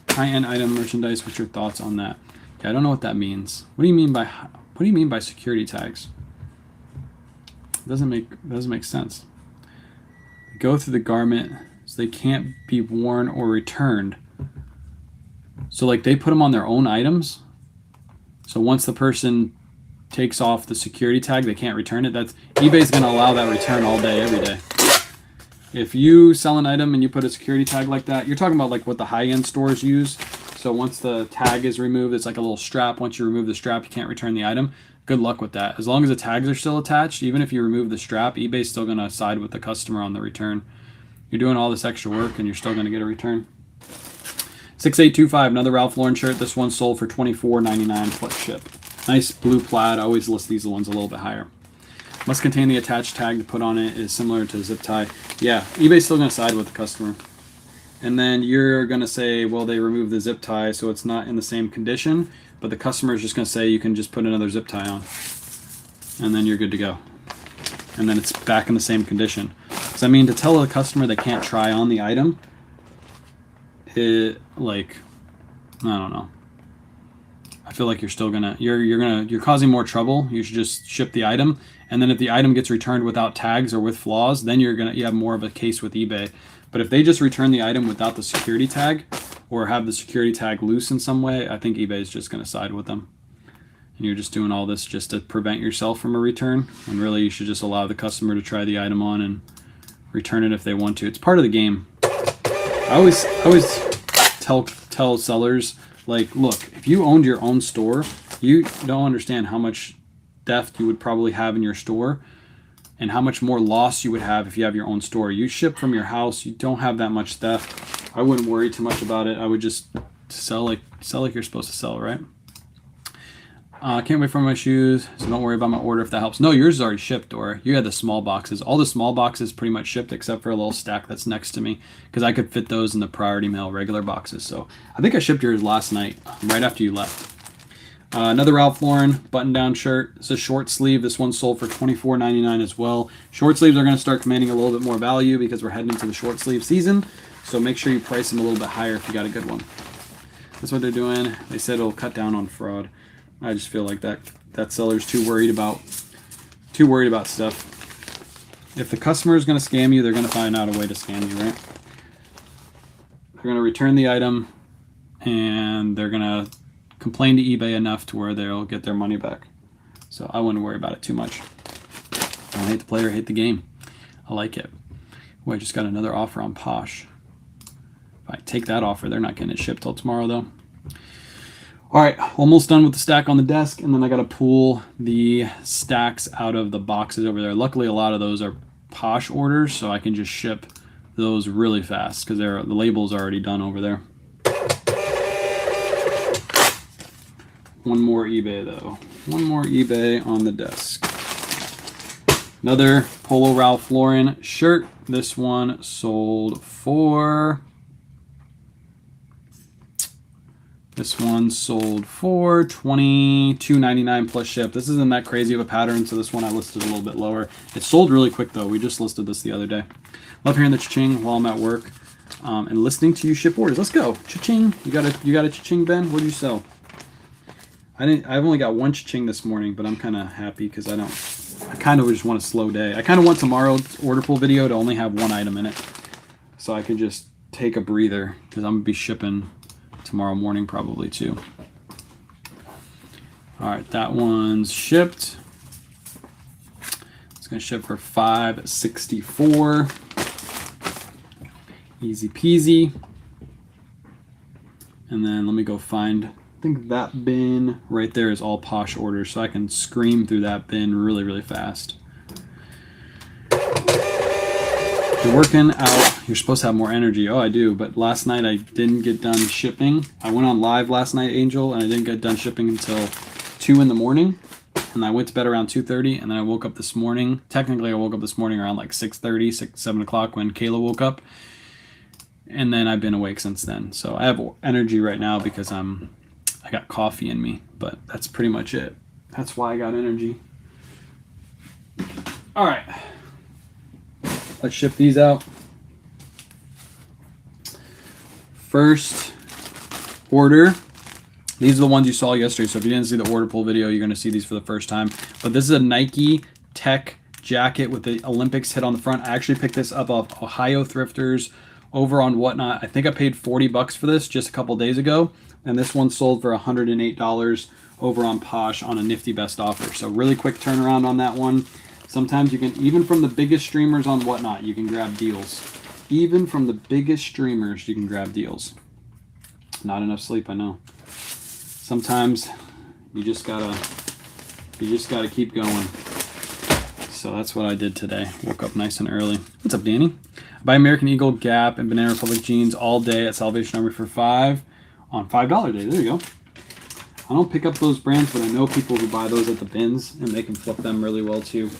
high-end item merchandise. What's your thoughts on that? Yeah, I don't know what that means. What do you mean by security tags? It doesn't make sense. They go through the garment so they can't be worn or returned. So like they put them on their own items. So once the person takes off the security tag, they can't return it. eBay's going to allow that return all day, every day. If you sell an item and you put a security tag like that, you're talking about like what the high-end stores use. So once the tag is removed, it's like a little strap. Once you remove the strap, you can't return the item. Good luck with that. As long as the tags are still attached, even if you remove the strap, eBay's still going to side with the customer on the return. You're doing all this extra work and you're still going to get a return. 6825, another Ralph Lauren shirt. This one sold for $24.99 plus ship. Nice blue plaid. I always list these ones a little bit higher. Must contain the attached tag to put on it. Is similar to zip tie. Yeah, eBay's still going to side with the customer. And then you're going to say, well, they removed the zip tie, so it's not in the same condition. But the customer is just going to say you can just put another zip tie on. And then you're good to go. And then it's back in the same condition. So I mean, to tell the customer they can't try on the item, I don't know. I feel like you're still gonna you're causing more trouble. You should just ship the item, and then if the item gets returned without tags or with flaws, then you have more of a case with eBay. But if they just return the item without the security tag, or have the security tag loose in some way, I think eBay is just gonna side with them. And you're just doing all this just to prevent yourself from a return. And really, you should just allow the customer to try the item on and return it if they want to. It's part of the game. I always tell sellers, like, look, if you owned your own store, you don't understand how much theft you would probably have in your store and how much more loss you would have if you have your own store. You ship from your house, you don't have that much theft. I wouldn't worry too much about it. I would just sell like you're supposed to sell, right? Can't wait for my shoes, so don't worry about my order if that helps. No, yours is already shipped, Dora. You had the small boxes. All the small boxes pretty much shipped except for a little stack that's next to me because I could fit those in the priority mail regular boxes. So I think I shipped yours last night, right after you left. Another Ralph Lauren button-down shirt. It's a short sleeve. This one sold for $24.99 as well. Short sleeves are going to start commanding a little bit more value because we're heading into the short sleeve season. So make sure you price them a little bit higher if you got a good one. That's what they're doing. They said it'll cut down on fraud. I just feel like that seller's too worried about stuff. If the customer is going to scam you, they're going to find out a way to scam you, right? They're going to return the item, and they're going to complain to eBay enough to where they'll get their money back. So I wouldn't worry about it too much. I don't hate the player, I hate the game. I like it. Oh, I just got another offer on Posh. If I take that offer, they're not getting it shipped till tomorrow, though. All right, almost done with the stack on the desk, and then I got to pull the stacks out of the boxes over there. Luckily, a lot of those are Posh orders, so I can just ship those really fast because the label's already done over there. One more eBay, though. One more eBay on the desk. Another Polo Ralph Lauren shirt. This one sold for... This one sold for $22.99 plus ship. This isn't that crazy of a pattern, so this one I listed a little bit lower. It sold really quick, though. We just listed this the other day. Love hearing the cha-ching while I'm at work and listening to you ship orders. Let's go. Cha-ching. You got a cha-ching, Ben? What did you sell? I've only got one cha-ching this morning, but I'm kind of happy because I kind of just want a slow day. I kind of want tomorrow's order pull video to only have one item in it, so I could just take a breather because I'm going to be shipping tomorrow morning probably too. All right, that one's shipped. It's going to ship for $5.64. Easy peasy. And then let me go find... I think that bin right there is all Posh orders, so I can scream through that bin really, really fast. You're working out. You're supposed to have more energy. Oh, I do, but last night I didn't get done shipping. I went on live last night, Angel, and I didn't get done shipping until 2 in the morning. And I went to bed around 2:30, and then I woke up this morning. Technically, I woke up this morning around like 6:30, 7 o'clock when Kayla woke up. And then I've been awake since then. So I have energy right now because I got coffee in me, but that's pretty much it. That's why I got energy. All right. Let's ship these out. First order. These are the ones you saw yesterday. So if you didn't see the order pull video, you're going to see these for the first time. But this is a Nike Tech jacket with the Olympics hit on the front. I actually picked this up off Ohio Thrifters over on Whatnot. I think I paid $40 for this just a couple days ago. And this one sold for $108 over on Posh on a nifty best offer. So really quick turnaround on that one. Sometimes you can, even from the biggest streamers on Whatnot, you can grab deals. Even from the biggest streamers, you can grab deals. Not enough sleep, I know. Sometimes you just gotta keep going. So that's what I did today. Woke up nice and early. What's up, Danny? I buy American Eagle, Gap, and Banana Republic jeans all day at Salvation Army for $5 on $5 day. There you go. I don't pick up those brands, but I know people who buy those at the bins, and they can flip them really well too.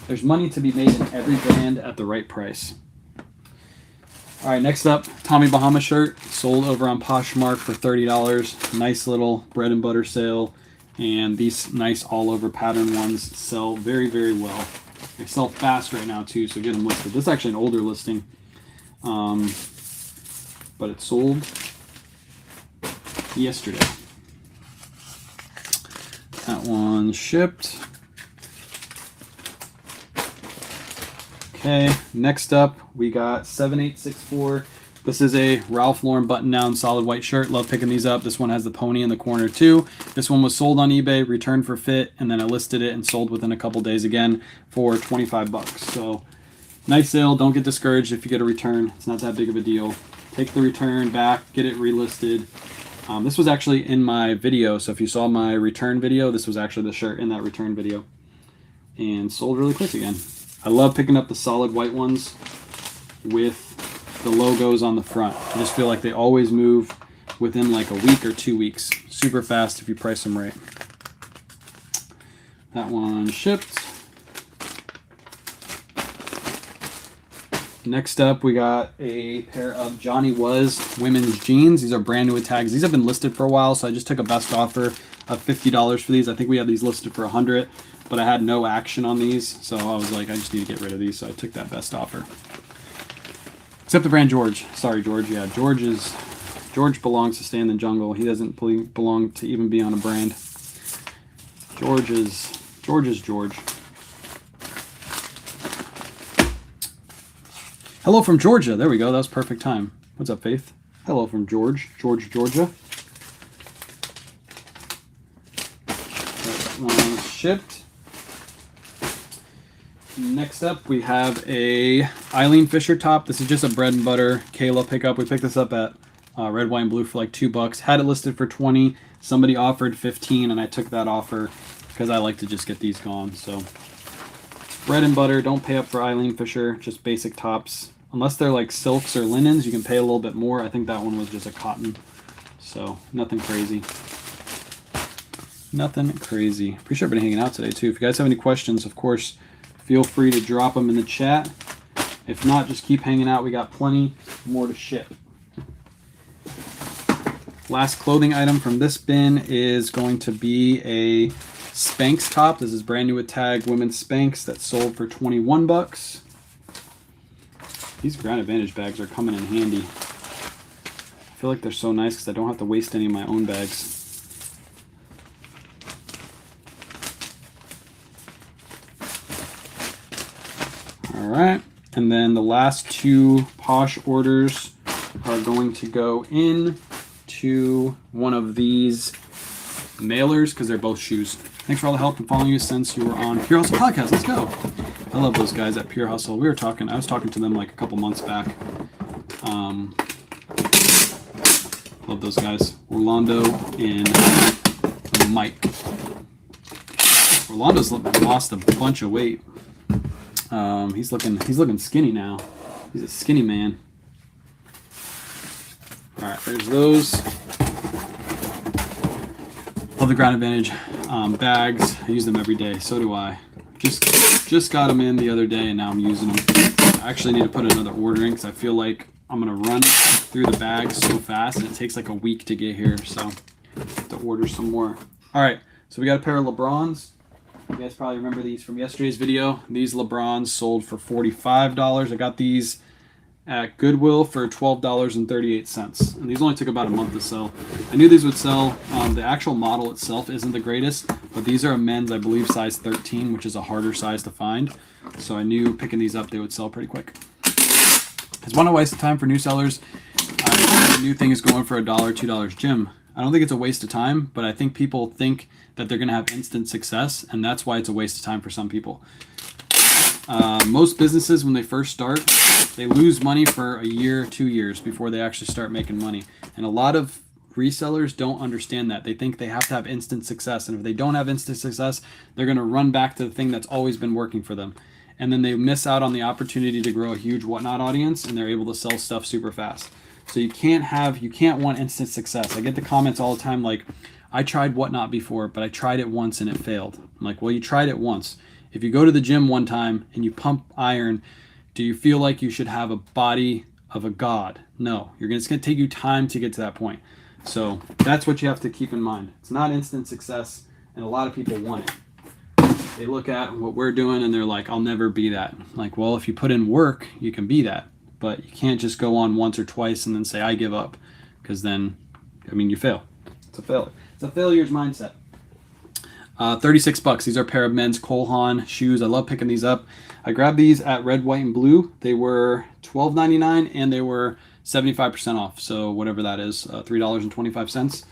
There's money to be made in every brand at the right price. All right, next up, Tommy Bahama shirt. Sold over on Poshmark for $30. Nice little bread and butter sale. And these nice all-over pattern ones sell very, very well. They sell fast right now too, so get them listed. This is actually an older listing. But it sold yesterday. That one shipped. Okay, next up we got 7864. This is a Ralph Lauren button-down solid white shirt. Love picking these up. This one has the pony in the corner too. This one was sold on eBay, returned for fit, and then I listed it and sold within a couple days again for $25. So Nice sale. Don't get discouraged if you get a return. It's not that big of a deal. Take the return back, get it relisted. This was actually in my video, so if you saw my return video, this was actually the shirt in that return video. And sold really quick again. I love picking up the solid white ones with the logos on the front. I just feel like they always move within like a week or 2 weeks. Super fast if you price them right. That one shipped. Next up, we got a pair of Johnny Was women's jeans. These are brand new with tags. These have been listed for a while, so I just took a best offer of $50 for these. I think we had these listed for $100, but I had no action on these, so I was like, I just need to get rid of these, so I took that best offer. Except the brand George. Sorry, George. Yeah, George belongs to stay in the jungle. He doesn't belong to even be on a brand. George is George. Hello from Georgia. There we go. That was perfect time. What's up, Faith? Hello from Georgia. Shipped. Next up, we have a Eileen Fisher top. This is just a bread and butter Kayla pickup. We picked this up at Red, White, and Blue for like $2. Had it listed for $20. Somebody offered $15, and I took that offer because I like to just get these gone. So bread and butter. Don't pay up for Eileen Fisher. Just basic tops. Unless they're like silks or linens, you can pay a little bit more. I think that one was just a cotton. So nothing crazy. Nothing crazy. Pretty sure I've been hanging out today too. If you guys have any questions, of course, feel free to drop them in the chat. If not, just keep hanging out. We got plenty more to ship. Last clothing item from this bin is going to be a Spanx top. This is brand new with tag women's Spanx that sold for $21. These Grand Advantage bags are coming in handy. I feel like they're so nice because I don't have to waste any of my own bags. All right, and then the last two Posh orders are going to go in to one of these mailers because they're both shoes. Thanks for all the help and following you since you were on Pure Hustle Podcast. Let's go. I love those guys at Pure Hustle. I was talking to them like a couple months back. Love those guys. Orlando and Mike. Orlando's lost a bunch of weight. He's looking skinny now. He's a skinny man. All right, there's those. Love the Ground Advantage bags. I use them every day. So do I. Just got them in the other day, and now I'm using them. I actually need to put another order in because I feel like I'm gonna run through the bags so fast, and it takes like a week to get here. So I have to order some more. All right, so we got a pair of LeBrons. You guys probably remember these from yesterday's video. These LeBrons sold for $45. I got these at Goodwill for $12.38, and these only took about a month to sell. I knew these would sell. The actual model itself isn't the greatest, but these are a men's, I believe, size 13, which is a harder size to find. So I knew picking these up, they would sell pretty quick. It's one waste of time for new sellers. The new thing is going for $1, $2. Jim, I don't think it's a waste of time, but I think people think that they're going to have instant success, and that's why it's a waste of time for some people. Most businesses, when they first start, they lose money for a year, 2 years before they actually start making money. And a lot of resellers don't understand that. They think they have to have instant success. And if they don't have instant success, they're going to run back to the thing that's always been working for them. And then they miss out on the opportunity to grow a huge whatnot audience, and they're able to sell stuff super fast. So you can't want instant success. I get the comments all the time like, I tried whatnot before, but I tried it once and it failed. I'm like, well, you tried it once. If you go to the gym one time and you pump iron, do you feel like you should have a body of a god? No, it's going to take you time to get to that point. So that's what you have to keep in mind. It's not instant success, and a lot of people want it. They look at what we're doing and they're like, I'll never be that. Like, well, if you put in work, you can be that. But you can't just go on once or twice and then say, I give up. Because then, you fail. It's a failure. It's a failure's mindset. $36. These are a pair of men's Cole Haan shoes. I love picking these up. I grabbed these at Red, White, and Blue. They were $12.99 and they were 75% off. So whatever that is, $3.25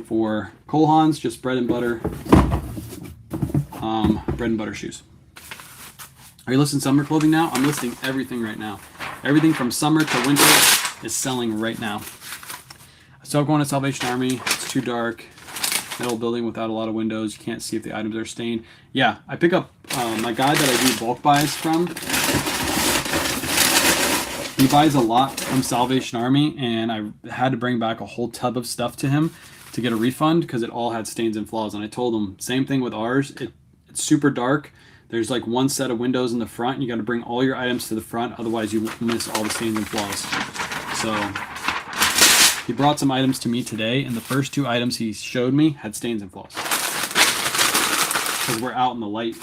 for Cole Haan's, just bread and butter shoes. Are you listing summer clothing now? I'm listing everything right now. Everything from summer to winter is selling right now. I still going to Salvation Army. It's too dark. Metal building without a lot of windows. You can't see if the items are stained. Yeah, I pick up my guy that I do bulk buys from. He buys a lot from Salvation Army, and I had to bring back a whole tub of stuff to him to get a refund because it all had stains and flaws. And I told him, same thing with ours. It's super dark. There's like one set of windows in the front. You got to bring all your items to the front, otherwise you miss all the stains and flaws. So he brought some items to me today, and the first 2 items he showed me had stains and flaws. Because we're out in the light.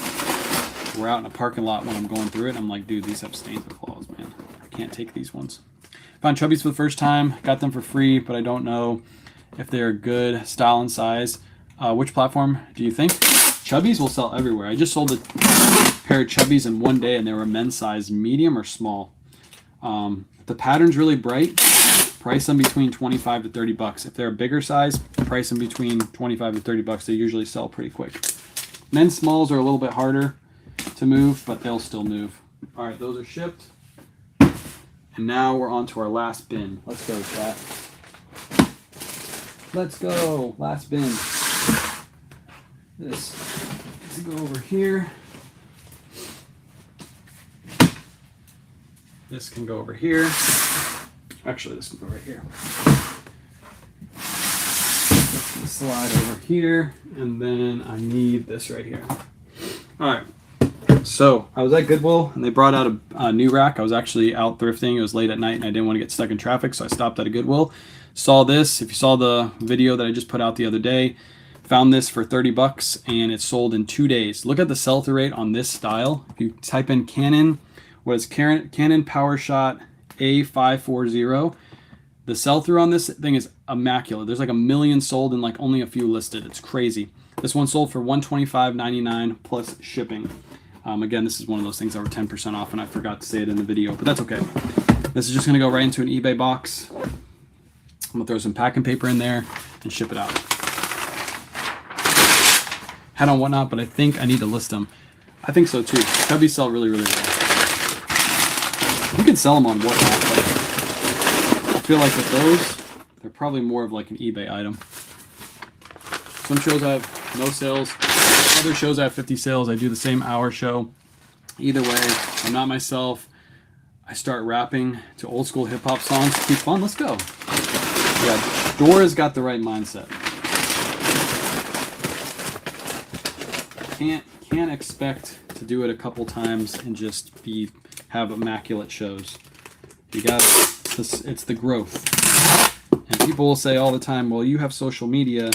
We're out in a parking lot when I'm going through it, and I'm like, dude, these have stains and flaws, man. I can't take these ones. Found Chubbies for the first time. Got them for free, but I don't know if they're good style and size. Which platform do you think? Chubbies will sell everywhere. I just sold a pair of Chubbies in one day, and they were men's size, medium or small. If the pattern's really bright, price them between 25 to 30 bucks. If they're a bigger size, price them between 25 to 30 bucks. They usually sell pretty quick. Men's smalls are a little bit harder to move, but they'll still move. All right, those are shipped. And now we're on to our last bin. Let's go, chat. Let's go. Last bin. This let's go over here. This can go over here. Actually, this can go right here. This can slide over here, and then I need this right here. All right. So I was at Goodwill, and they brought out a new rack. I was actually out thrifting. It was late at night, and I didn't want to get stuck in traffic, so I stopped at a Goodwill. Saw this. If you saw the video that I just put out the other day, found this for 30 bucks, and it sold in 2 days. Look at the sell-through rate on this style. If you type in Canon, what is Canon PowerShot A540, the sell-through on this thing is immaculate. There's like 1 million sold and like only a few listed. It's crazy. This one sold for $125.99 plus shipping. Again, this is one of those things that were 10% off, and I forgot to say it in the video, but that's okay. This is just going to go right into an eBay box. I'm going to throw some packing paper in there and ship it out. Had on Whatnot, but I think I need to list them. I think so too. Chubbies sell really, really well. You can sell them on Whatnot, but I feel like with those, they're probably more of like an eBay item. Some shows I have no sales. Other shows I have 50 sales. I do the same hour show. Either way, I'm not myself. I start rapping to old school hip hop songs to keep fun. Let's go. Yeah, Dora's got the right mindset. Can't expect to do it a couple times and just have immaculate shows. You got it's the growth. And people will say all the time, well, you have social media,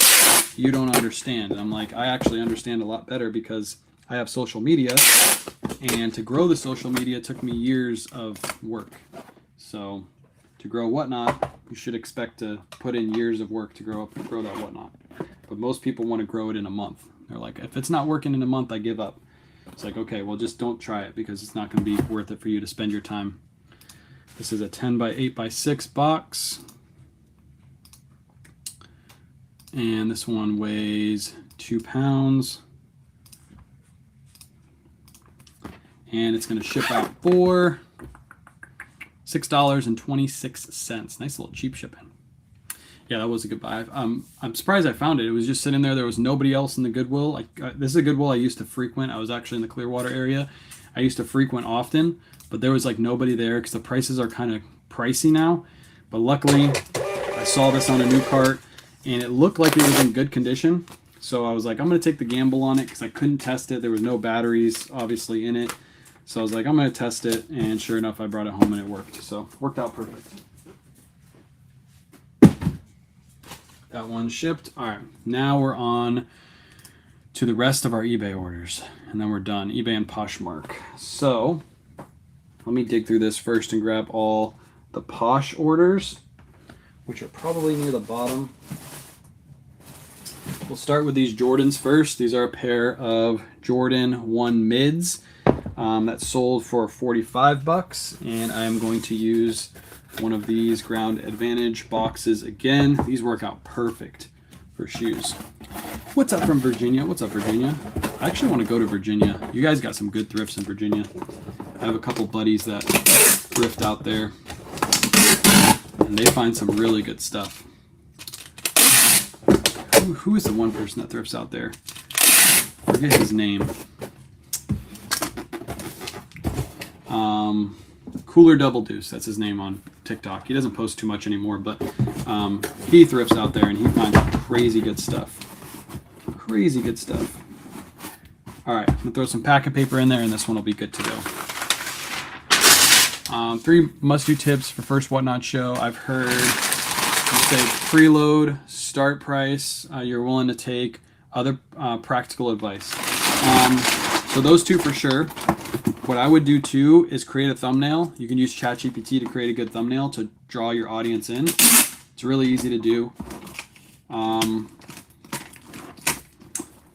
you don't understand. And I'm like, I actually understand a lot better because I have social media, and to grow the social media took me years of work. So to grow Whatnot, you should expect to put in years of work to grow that Whatnot. But most people want to grow it in a month. They're like, if it's not working in a month, I give up. It's like, okay, well, just don't try it because it's not going to be worth it for you to spend your time. This is a 10 by 8 by 6 box. And this one weighs 2 pounds. And it's going to ship out for $6.26. Nice little cheap shipping. Yeah, that was a good buy. I'm surprised I found it. It was just sitting there. There was nobody else in the Goodwill. This is a Goodwill I used to frequent. I was actually in the Clearwater area. I used to frequent often, but there was like nobody there because the prices are kind of pricey now. But luckily, I saw this on a new cart, and it looked like it was in good condition. So I was like, I'm going to take the gamble on it because I couldn't test it. There was no batteries, obviously, in it. So I was like, I'm going to test it, and sure enough, I brought it home and it worked. So it worked out perfect. That one shipped. All right, now we're on to the rest of our eBay orders, and then we're done. eBay and Poshmark. So let me dig through this first and grab all the Posh orders, which are probably near the bottom. We'll start with these Jordans first. These are a pair of Jordan 1 mids that sold for 45 bucks, and I'm going to use one of these Ground Advantage boxes again. These work out perfect for shoes. What's up from Virginia? What's up, Virginia? I actually want to go to Virginia. You guys got some good thrifts in Virginia. I have a couple buddies that thrift out there, and they find some really good stuff. Who is the one person that thrifts out there? I forget his name. Cooler Double Deuce, that's his name on TikTok. He doesn't post too much anymore, but he thrifts out there and he finds crazy good stuff. Crazy good stuff. All right, I'm gonna throw some packing paper in there, and this one will be good to go. 3 must-do tips for first Whatnot show. I've heard you say preload, start price. You're willing to take other practical advice. So those 2 for sure. What I would do too is create a thumbnail. You can use ChatGPT to create a good thumbnail to draw your audience in. It's really easy to do.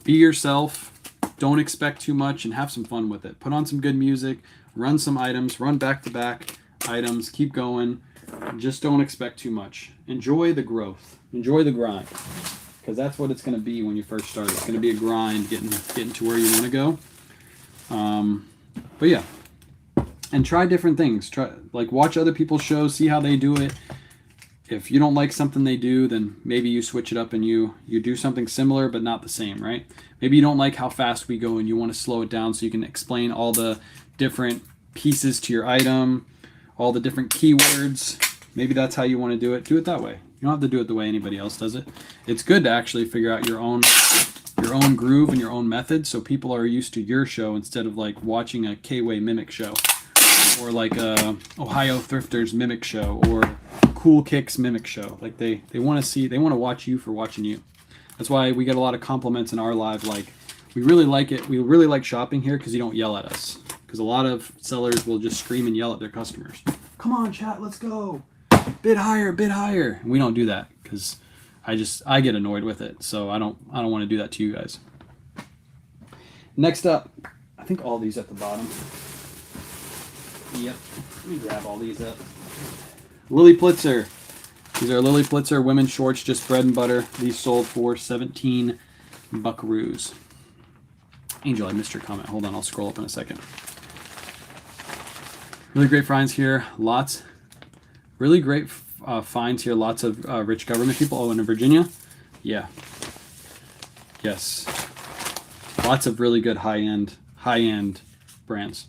Be yourself. Don't expect too much and have some fun with it. Put on some good music, run some items, run back-to-back items, keep going. Just don't expect too much. Enjoy the growth. Enjoy the grind. Because that's what it's going to be when you first start. It's going to be a grind getting to where you want to go. But yeah, and try different things. Watch other people's shows, see how they do it. If you don't like something they do, then maybe you switch it up and you do something similar but not the same, right? Maybe you don't like how fast we go and you want to slow it down so you can explain all the different pieces to your item, all the different keywords. Maybe that's how you want to do it. Do it that way. You don't have to do it the way anybody else does it. It's good to actually figure out your own groove and your own method, so people are used to your show instead of like watching a K-Way mimic show or like a Ohio Thrifters mimic show or Cool Kicks mimic show. Like they want to watch you for watching you. That's why we get a lot of compliments in our live. Like, we really like it. We really like shopping here because you don't yell at us. Because a lot of sellers will just scream and yell at their customers. Come on, chat, let's go. Bid higher, bid higher. And we don't do that because I get annoyed with it. So I don't want to do that to you guys. Next up, I think all these at the bottom. Yep. Let me grab all these up. Lily Plitzer. These are Lily Plitzer women's shorts, just bread and butter. These sold for 17 buckaroos. Angel, I missed your comment. Hold on, I'll scroll up in a second. Really great finds here. Lots. Really great finds here. Lots of rich government people. Oh, and in Virginia? Yeah. Yes. Lots of really good high-end brands.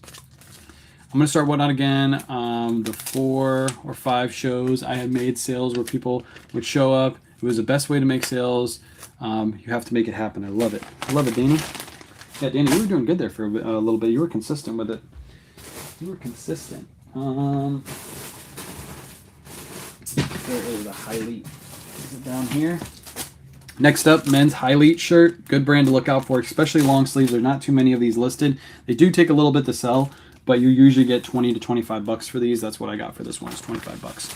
I'm going to start Whatnot again. The 4 or 5 shows I had made sales where people would show up. It was the best way to make sales. You have to make it happen. I love it. I love it, Danny. Yeah, Danny, you were doing good there for a little bit. You were consistent with it. You were consistent. Where is the Highlight? Is it down here? Next up, men's Highlight shirt. Good brand to look out for, especially long sleeves. There's not too many of these listed. They do take a little bit to sell, but you usually get 20 to 25 bucks for these. That's what I got for this one, is 25 bucks.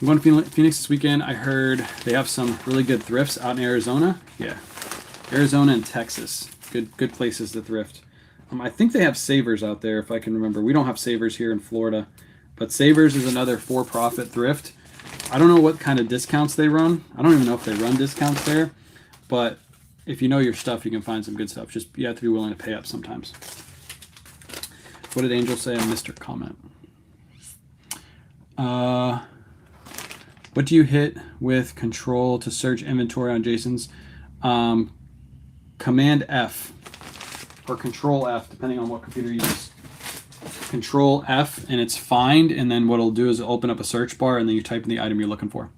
I'm going to Phoenix this weekend. I heard they have some really good thrifts out in Arizona. Yeah, Arizona and Texas. Good places to thrift. I think they have Savers out there, if I can remember. We don't have Savers here in Florida, but Savers is another for-profit thrift. I don't know what kind of discounts they run. I don't even know if they run discounts there, but if you know your stuff, you can find some good stuff. Just you have to be willing to pay up sometimes. What did Angel say? I missed her comment. What do you hit with Control to search inventory on Jason's? Command F or Control F, depending on what computer you use. Control F and it's find, and then what it'll do is it'll open up a search bar and then you type in the item you're looking for.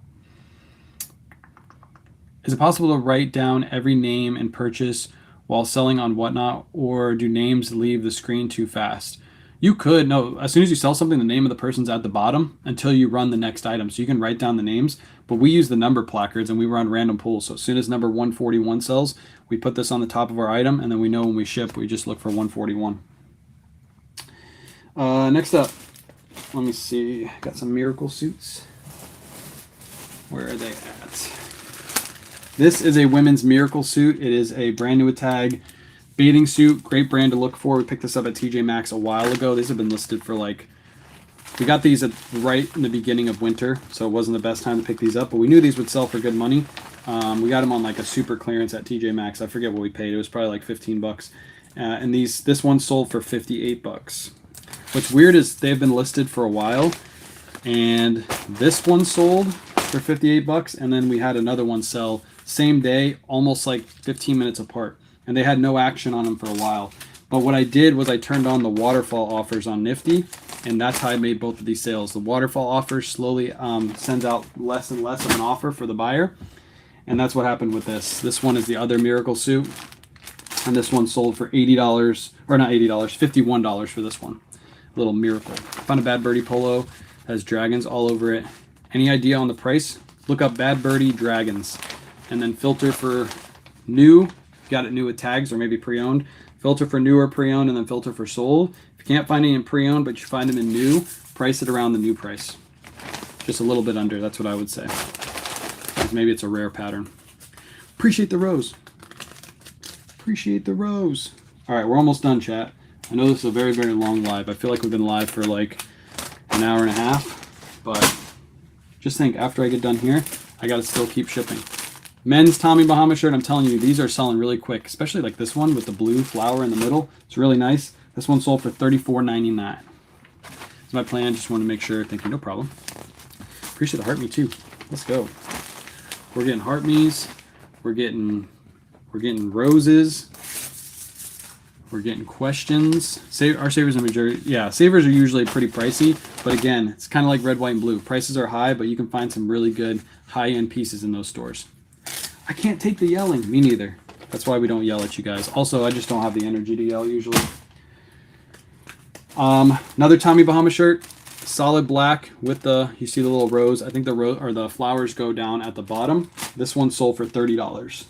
Is it possible to write down every name and purchase while selling on Whatnot, or do names leave the screen too fast? You could. No, as soon as you sell something, the name of the person's at the bottom until you run the next item. So you can write down the names, but we use the number placards and we run random pulls. So as soon as number 141 sells, we put this on the top of our item, and then we know when we ship, we just look for 141. Next up, let me see. Got some miracle suits. Where are they at? This is a women's miracle suit. It is a brand new tag bathing suit. Great brand to look for. We picked this up at TJ Maxx a while ago. These have been listed for we got these right in the beginning of winter, so it wasn't the best time to pick these up, but we knew these would sell for good money. We got them on like a super clearance at TJ Maxx. I forget what we paid. It was probably like $15. And this one sold for $58. What's weird is they've been listed for a while, and this one sold for $58, and then we had another one sell same day, almost like 15 minutes apart, and they had no action on them for a while. But what I did was I turned on the waterfall offers on Nifty, and that's how I made both of these sales. The waterfall offers slowly sends out less and less of an offer for the buyer, and that's what happened with this. This one is the other miracle suit, and this one sold for $80, or not $80, $51 for this one. Little miracle. Found a Bad Birdie polo, has dragons all over it. Any idea on the price? Look up Bad Birdie dragons, and then filter for new. Got it new with tags or maybe pre-owned. Filter for new or pre-owned, and then filter for sold. If you can't find any in pre-owned, but you find them in new, price it around the new price. Just a little bit under, that's what I would say. Because maybe it's a rare pattern. Appreciate the rose. Appreciate the rose. All right, we're almost done, chat. I know this is a very, very long live. I feel like we've been live for like an hour and a half, but just think, after I get done here, I gotta still keep shipping. Men's Tommy Bahama shirt, I'm telling you, these are selling really quick, especially like this one with the blue flower in the middle. It's really nice. This one sold for $34.99. That's my plan. Just want to make sure. Thank you. No problem. Appreciate the heart me too. Let's go. We're getting heart me's. We're getting roses. We're getting questions. Our savers and majority. Yeah, savers are usually pretty pricey, but again, it's kind of like red, white, and blue. Prices are high, but you can find some really good high-end pieces in those stores. I can't take the yelling. Me neither. That's why we don't yell at you guys. Also, I just don't have the energy to yell usually. Another Tommy Bahama shirt, solid black with the, you see the little rose. I think the rose or the flowers go down at the bottom. This one sold for $30.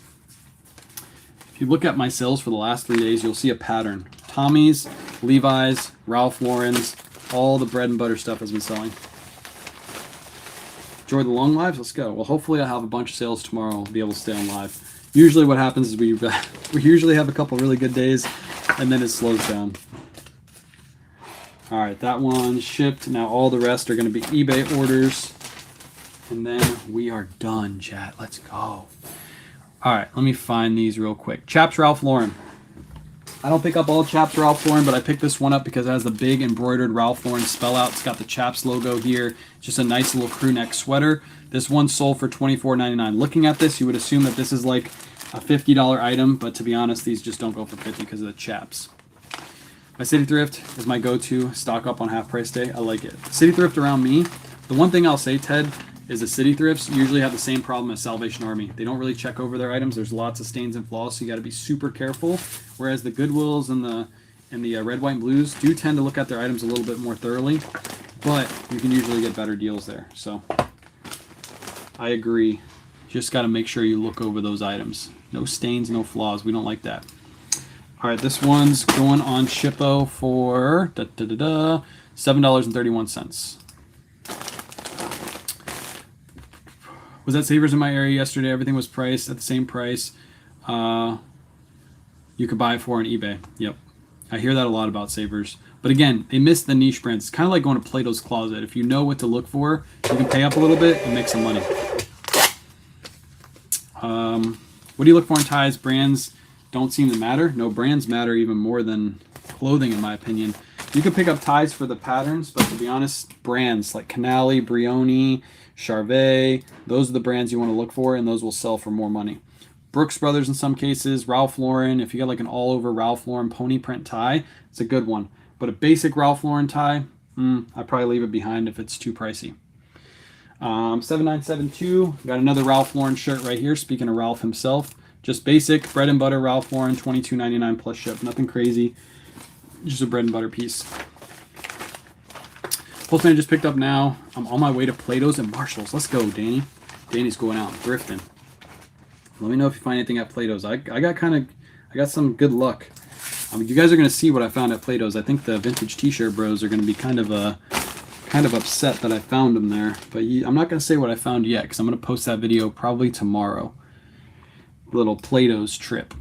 If you look at my sales for the last 3 days, you'll see a pattern. Tommy's, Levi's, Ralph Lauren's, all the bread and butter stuff has been selling. Enjoy the long lives. Let's go. Well, hopefully I'll have a bunch of sales tomorrow. I'll be able to stay on live. Usually what happens is we usually have a couple really good days, and then it slows down. All right, that one shipped. Now all the rest are going to be eBay orders, and then we are done, chat. Let's go. All right, let me find these real quick. Chaps Ralph Lauren. I don't pick up all Chaps Ralph Lauren, but I picked this one up because it has the big embroidered Ralph Lauren spell out. It's got the Chaps logo here. It's just a nice little crew neck sweater. This one sold for $24.99. Looking at this, you would assume that this is like a $50 item, but to be honest, these just don't go for $50 because of the Chaps. My City Thrift is my go-to stock up on half price day. I like it. City Thrift around me, the one thing I'll say, Ted, is the City Thrifts usually have the same problem as Salvation Army. They don't really check over their items. There's lots of stains and flaws, so you got to be super careful. Whereas the Goodwills and the red, white, and blues do tend to look at their items a little bit more thoroughly, but you can usually get better deals there. So I agree. You just got to make sure you look over those items. No stains, no flaws. We don't like that. All right, this one's going on Shippo for $7.31. Was at Savers in my area yesterday. Everything was priced at the same price. You could buy it for on eBay. Yep. I hear that a lot about Savers. But again, they miss the niche brands. It's kind of like going to Plato's Closet. If you know what to look for, you can pay up a little bit and make some money. What do you look for in ties? Brands don't seem to matter. No, brands matter even more than clothing, in my opinion. You can pick up ties for the patterns, but to be honest, brands like Canali, Brioni, Charvet, those are the brands you want to look for, and those will sell for more money. Brooks Brothers in some cases, Ralph Lauren, if you got like an all-over Ralph Lauren pony print tie, it's a good one. But a basic Ralph Lauren tie, I'd probably leave it behind if it's too pricey. 7972, got another Ralph Lauren shirt right here, speaking of Ralph himself. Just basic, bread and butter Ralph Lauren, $22.99 plus ship. Nothing crazy, just a bread and butter piece. Postman I just picked up now. I'm on my way to Plato's and Marshall's. Let's go, Danny. Danny's going out thrifting. Let me know if you find anything at Plato's. I got some good luck. You guys are gonna see what I found at Plato's. I think the vintage T-shirt bros are gonna be kind of upset that I found them there. But I'm not gonna say what I found yet because I'm gonna post that video probably tomorrow. Little Plato's trip.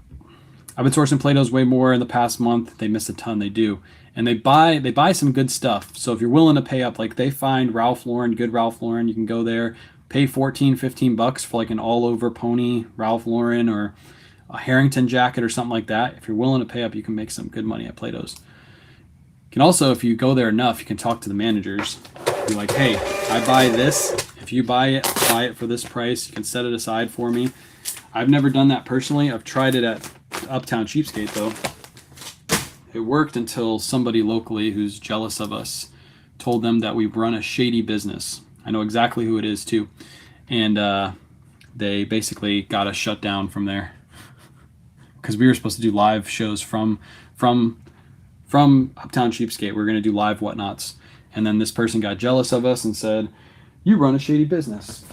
I've been sourcing Plato's way more in the past month. They miss a ton. They do. And they buy some good stuff. So if you're willing to pay up, like they find Ralph Lauren, good Ralph Lauren, you can go there. pay 14, 15 bucks for like an all over pony Ralph Lauren or a Harrington jacket or something like that. If you're willing to pay up, you can make some good money at Plato's. You can also, if you go there enough, you can talk to the managers. Be like, hey, I buy this. If you buy it for this price. You can set it aside for me. I've never done that personally. I've tried it at Uptown Cheapskate though. It worked until somebody locally who's jealous of us told them that we run a shady business. I know exactly who it is too. And they basically got us shut down from there. Because we were supposed to do live shows from Uptown Cheapskate. We were going to do live whatnots. And then this person got jealous of us and said, you run a shady business.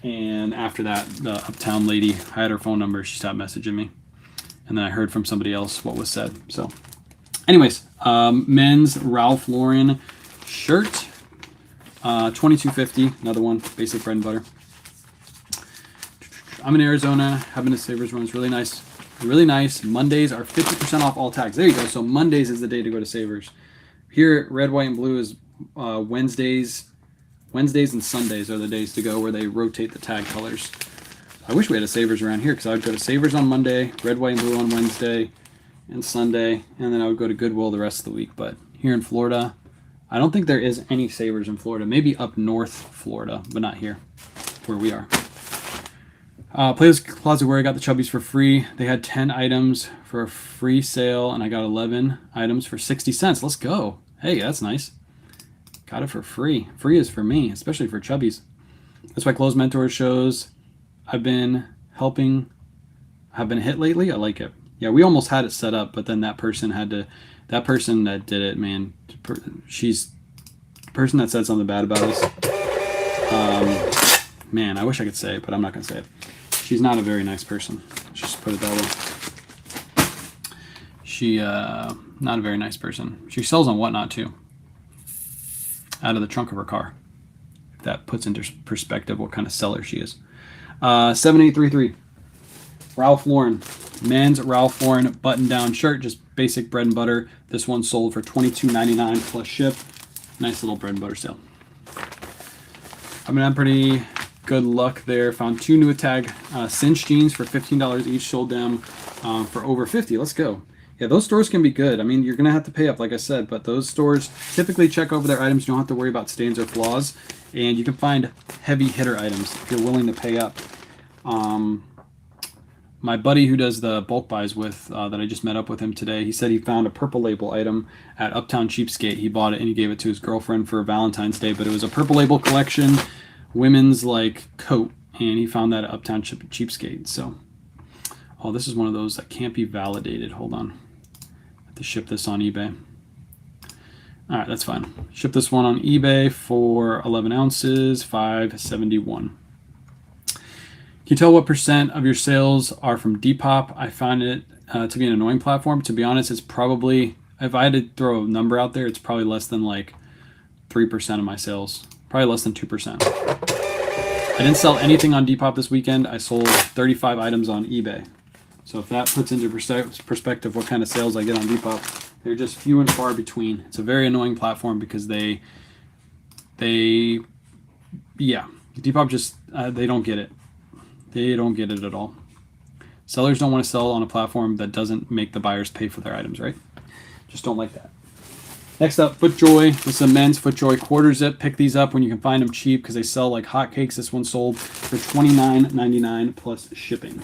And after that, the Uptown lady, I had her phone number. She stopped messaging me. And then I heard from somebody else what was said. So anyways, men's Ralph Lauren shirt, $22.50. Another one, basic bread and butter. I'm in Arizona. Having a Savers run is really nice. Really nice. Mondays are 50% off all tags. There you go. So Mondays is the day to go to Savers. Here, red, white, and blue is Wednesdays. Wednesdays and Sundays are the days to go where they rotate the tag colors. I wish we had a Savers around here because I would go to Savers on Monday, red, white, and blue on Wednesday and Sunday, and then I would go to Goodwill the rest of the week. But here in Florida, I don't think there is any Savers in Florida. Maybe up north Florida, but not here where we are. Plato's Closet where I got the Chubbies for free. They had 10 items for a free sale, and I got 11 items for 60 cents. Let's go. Hey, that's nice. Got it for free. Free is for me, especially for Chubbies. That's why Clothes Mentor shows I've been hit lately. I like it. Yeah, we almost had it set up, but then that person that did it, man, she's the person that said something bad about us. Man, I wish I could say it, but I'm not going to say it. She's not a very nice person. Let's just put it that way. She, not a very nice person. She sells on Whatnot too. Out of the trunk of her car. If that puts into perspective what kind of seller she is. 7833. Ralph Lauren. Men's Ralph Lauren button-down shirt. Just basic bread and butter. This one sold for $22.99 plus ship. Nice little bread and butter sale. I mean, I'm pretty good luck there. Found two new tag cinch jeans for $15 each. Sold them for over $50. Let's go. Yeah, those stores can be good. I mean, you're going to have to pay up, like I said, but those stores typically check over their items. You don't have to worry about stains or flaws, and you can find heavy hitter items if you're willing to pay up. My buddy who does the bulk buys with, that I just met up with him today, he said he found a Purple Label item at Uptown Cheapskate. He bought it and he gave it to his girlfriend for Valentine's Day, but it was a Purple Label collection, women's like coat, and he found that at Uptown Cheapskate. So, oh, this is one of those that can't be validated. Hold on. I have to ship this on eBay. All right, that's fine. Ship this one on eBay for 11 ounces, $5.71. Can you tell what % of your sales are from Depop? I find it to be an annoying platform. To be honest, it's probably, if I had to throw a number out there, it's probably less than like 3% of my sales. Probably less than 2%. I didn't sell anything on Depop this weekend. I sold 35 items on eBay. So if that puts into perspective what kind of sales I get on Depop, they're just few and far between. It's a very annoying platform because yeah, Depop just, they don't get it. They don't get it at all. Sellers don't want to sell on a platform that doesn't make the buyers pay for their items, right? Just don't like that. Next up, FootJoy. This is a men's FootJoy quarter zip. Pick these up when you can find them cheap because they sell like hotcakes. This one sold for $29.99 plus shipping.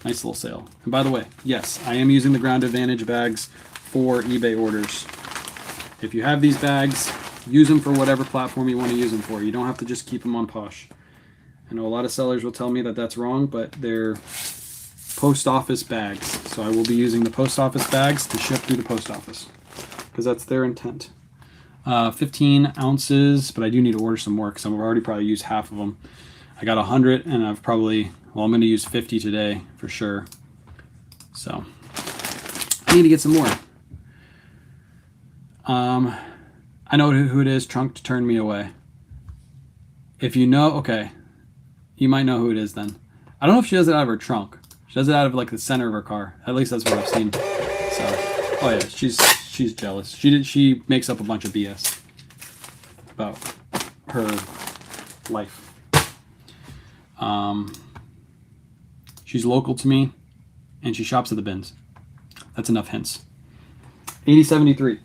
Nice little sale. And by the way, yes, I am using the Ground Advantage bags for eBay orders. If you have these bags, use them for whatever platform you want to use them for. You don't have to just keep them on Posh. I know a lot of sellers will tell me that that's wrong, but they're post office bags. So I will be using the post office bags to ship through the post office because that's their intent. 15 ounces, but I do need to order some more because I've already probably used half of them. I got 100 and I'm going to use 50 today for sure. So I need to get some more. I know who it is. Trunk to turn me away. If you know, okay. You might know who it is then. I don't know if she does it out of her trunk. She does it out of like the center of her car. At least that's what I've seen. So, oh yeah, she's jealous. She makes up a bunch of BS about her life. She's local to me, and she shops at the bins. That's enough hints. 8073.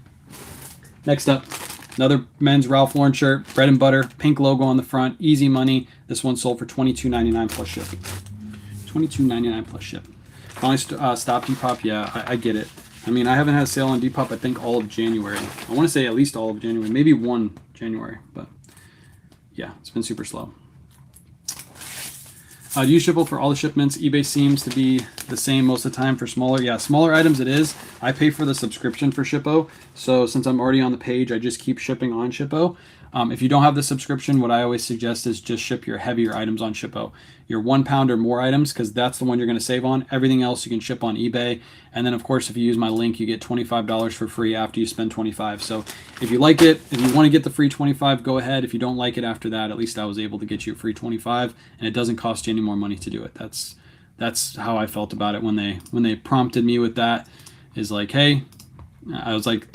Next up, another men's Ralph Lauren shirt, bread and butter, pink logo on the front, easy money. This one sold for $22.99 plus shipping. $22.99 plus shipping. Finally stopped Depop. Yeah, I get it. I mean, I haven't had a sale on Depop, I think, all of January. I want to say at least all of January, maybe 1 January, but yeah, it's been super slow. Do you Shippo for all the shipments? eBay seems to be the same most of the time for smaller. Yeah, smaller items it is. I pay for the subscription for Shippo, so since I'm already on the page, I just keep shipping on Shippo. If you don't have the subscription, what I always suggest is just ship your heavier items on Shippo. Your 1 pound or more items, because that's the one you're going to save on. Everything else you can ship on eBay. And then, of course, if you use my link, you get $25 for free after you spend $25. So if you like it, if you want to get the free $25, go ahead. If you don't like it after that, at least I was able to get you a free $25, and it doesn't cost you any more money to do it. That's how I felt about it when they prompted me with that. Is like, hey, I was like,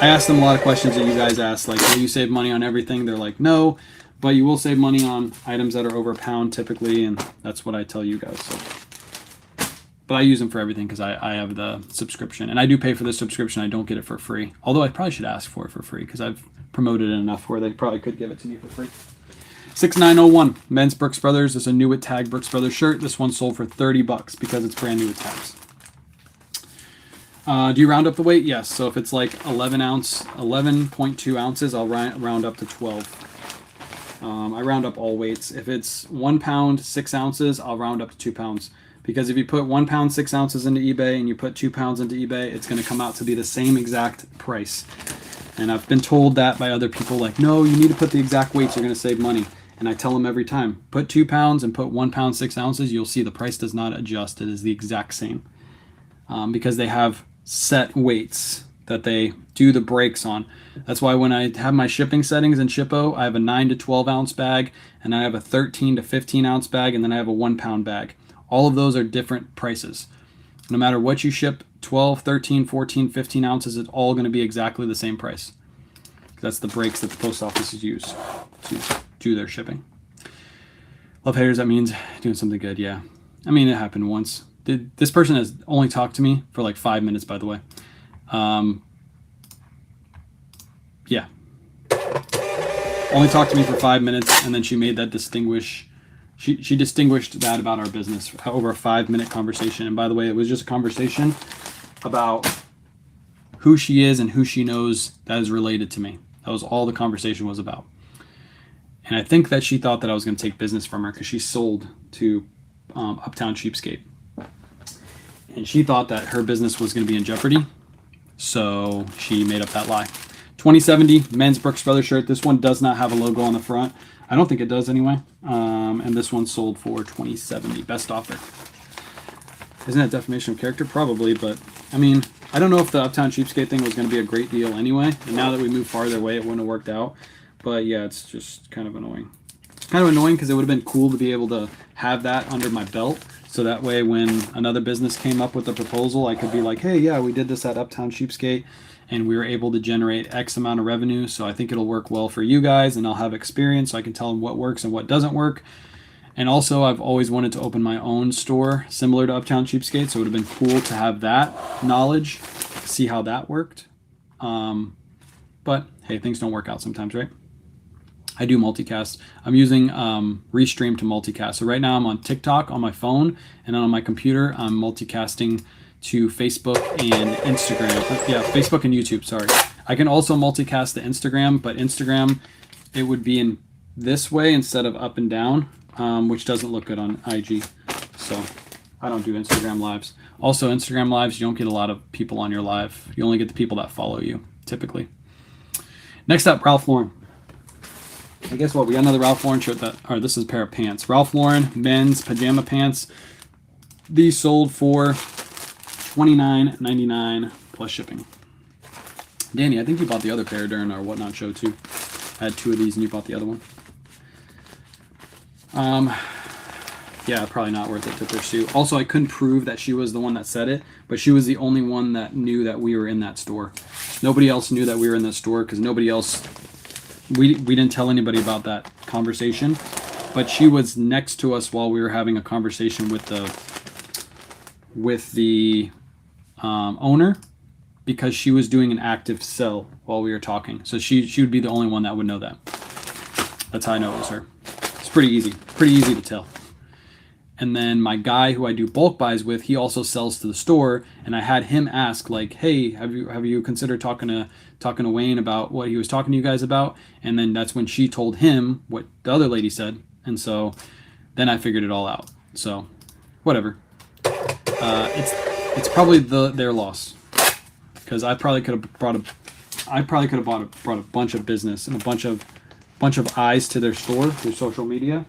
I asked them a lot of questions that you guys asked, like, will you save money on everything? They're like, no, but you will save money on items that are over a pound typically, and that's what I tell you guys. So, but I use them for everything because I have the subscription, and I do pay for the subscription. I don't get it for free, although I probably should ask for it for free because I've promoted it enough where they probably could give it to me for free. 6901 men's Brooks Brothers. This is a new with tag Brooks Brothers shirt. This one sold for $30 because it's brand new with tags. Do you round up the weight? Yes. So if it's like 11.2 ounces, I'll round up to 12. I round up all weights. If it's 1 pound, 6 ounces, I'll round up to 2 pounds. Because if you put 1 pound, 6 ounces into eBay and you put 2 pounds into eBay, it's going to come out to be the same exact price. And I've been told that by other people, like, no, you need to put the exact weights, you're going to save money. And I tell them every time, put 2 pounds and put 1 pound, 6 ounces, you'll see the price does not adjust. It is the exact same. Because they have set weights that they do the breaks on. That's why when I have my shipping settings in Shippo, I have a 9 to 12 ounce bag, and I have a 13 to 15 ounce bag, and then I have a 1 pound bag. All of those are different prices. No matter what you ship, 12, 13, 14, 15 ounces, it's all going to be exactly the same price. That's the breaks that the post offices use to do their shipping. Love haters, that means doing something good. Yeah. I mean, it happened once. This person has only talked to me for like 5 minutes, by the way. Yeah. Only talked to me for 5 minutes, and then she made that she distinguished that about our business over a 5-minute conversation. And by the way, it was just a conversation about who she is and who she knows that is related to me. That was all the conversation was about. And I think that she thought that I was going to take business from her because she sold to Uptown Cheapskate. And she thought that her business was going to be in jeopardy. So she made up that lie. 2070 men's Brooks Brothers shirt. This one does not have a logo on the front. I don't think it does anyway. And this one sold for $20.70. Best offer. Isn't that defamation of character? Probably, but I mean, I don't know if the Uptown Cheapskate thing was going to be a great deal anyway. And now that we moved farther away, it wouldn't have worked out. But yeah, it's just kind of annoying. It's kind of annoying because it would have been cool to be able to have that under my belt. So that way when another business came up with a proposal, I could be like, hey, yeah, we did this at Uptown Cheapskate and we were able to generate X amount of revenue. So I think it'll work well for you guys and I'll have experience so I can tell them what works and what doesn't work. And also I've always wanted to open my own store similar to Uptown Cheapskate. So it would have been cool to have that knowledge, see how that worked. But hey, things don't work out sometimes, right? I do multicast. I'm using Restream to multicast. So right now I'm on TikTok on my phone, and on my computer I'm multicasting to Facebook and Instagram. Yeah, Facebook and YouTube, sorry. I can also multicast to Instagram, but Instagram, it would be in this way instead of up and down, which doesn't look good on IG. So I don't do Instagram lives. Also, Instagram lives, you don't get a lot of people on your live. You only get the people that follow you, typically. Next up, Ralph Lauren. And guess what? We got another Ralph Lauren shirt this is a pair of pants. Ralph Lauren men's pajama pants. These sold for $29.99 plus shipping. Danny, I think you bought the other pair during our Whatnot show too. I had 2 of these and you bought the other one. Yeah, probably not worth it to pursue. Also, I couldn't prove that she was the one that said it, but she was the only one that knew that we were in that store. Nobody else knew that we were in that store because nobody else... We didn't tell anybody about that conversation. but she was next to us while we were having a conversation with the owner, because she was doing an active sell while we were talking. So she would be the only one that would know that. That's how I know it was her. It's pretty easy to tell. And then my guy who I do bulk buys with, he also sells to the store, and I had him ask, like, hey, have you considered talking to Wayne about what he was talking to you guys about? And then that's when she told him what the other lady said, and so then I figured it all out. So whatever. It's probably their loss, because I probably could have brought a bunch of business and a bunch of eyes to their store through social media.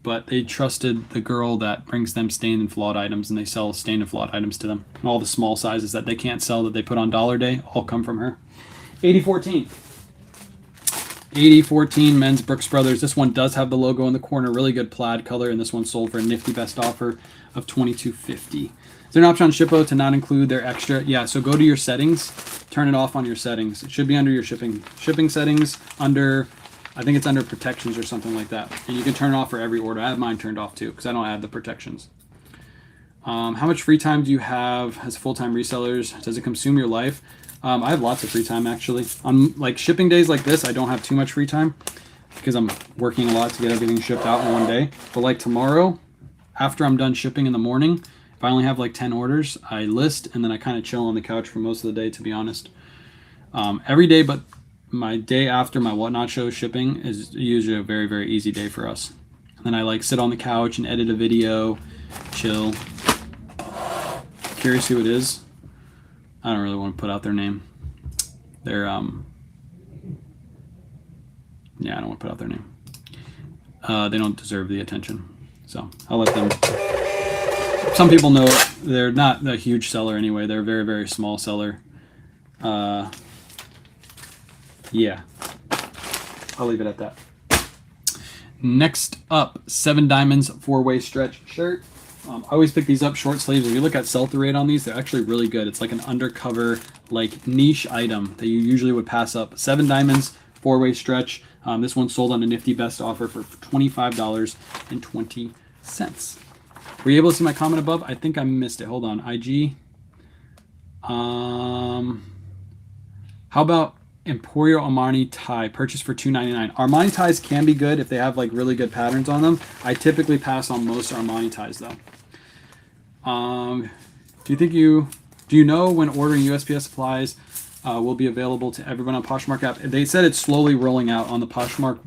But they trusted the girl that brings them stained and flawed items, and they sell stained and flawed items to them. And all the small sizes that they can't sell that they put on Dollar Day all come from her. 8014. 8014 men's Brooks Brothers. This one does have the logo in the corner. Really good plaid color, and this one sold for a nifty best offer of $22.50. Is there an option on Shippo to not include their extra? Yeah, so go to your settings, turn it off on your settings. It should be under your shipping settings, under... I think it's under protections or something like that. And you can turn it off for every order. I have mine turned off too, because I don't add the protections. How much free time do you have as full-time resellers? Does it consume your life? I have lots of free time, actually. On like shipping days like this, I don't have too much free time because I'm working a lot to get everything shipped out in one day. But like tomorrow, after I'm done shipping in the morning, if I only have like 10 orders, I list and then I kind of chill on the couch for most of the day, to be honest. Every day but my day after my Whatnot show shipping is usually a very, very easy day for us. And then I like sit on the couch and edit a video, chill. Curious who it is. I don't really want to put out their name. They're yeah, I don't want to put out their name. They don't deserve the attention, so I'll let them. Some people know they're not a huge seller anyway. They're a very, very small seller. Yeah, I'll leave it at that. Next up, 7 Diamonds 4-way stretch shirt. I always pick these up short sleeves. If you look at sell-through rate on these, they're actually really good. It's like an undercover, like niche item that you usually would pass up. 7 Diamonds 4-way stretch. This one sold on a nifty best offer for $25.20. Were you able to see my comment above? I think I missed it. Hold on, IG. How about Emporio Armani tie purchased for $2.99. Armani ties can be good if they have like really good patterns on them. I typically pass on most Armani ties though. Do you know when ordering USPS supplies will be available to everyone on Poshmark app? They said it's slowly rolling out on the Poshmark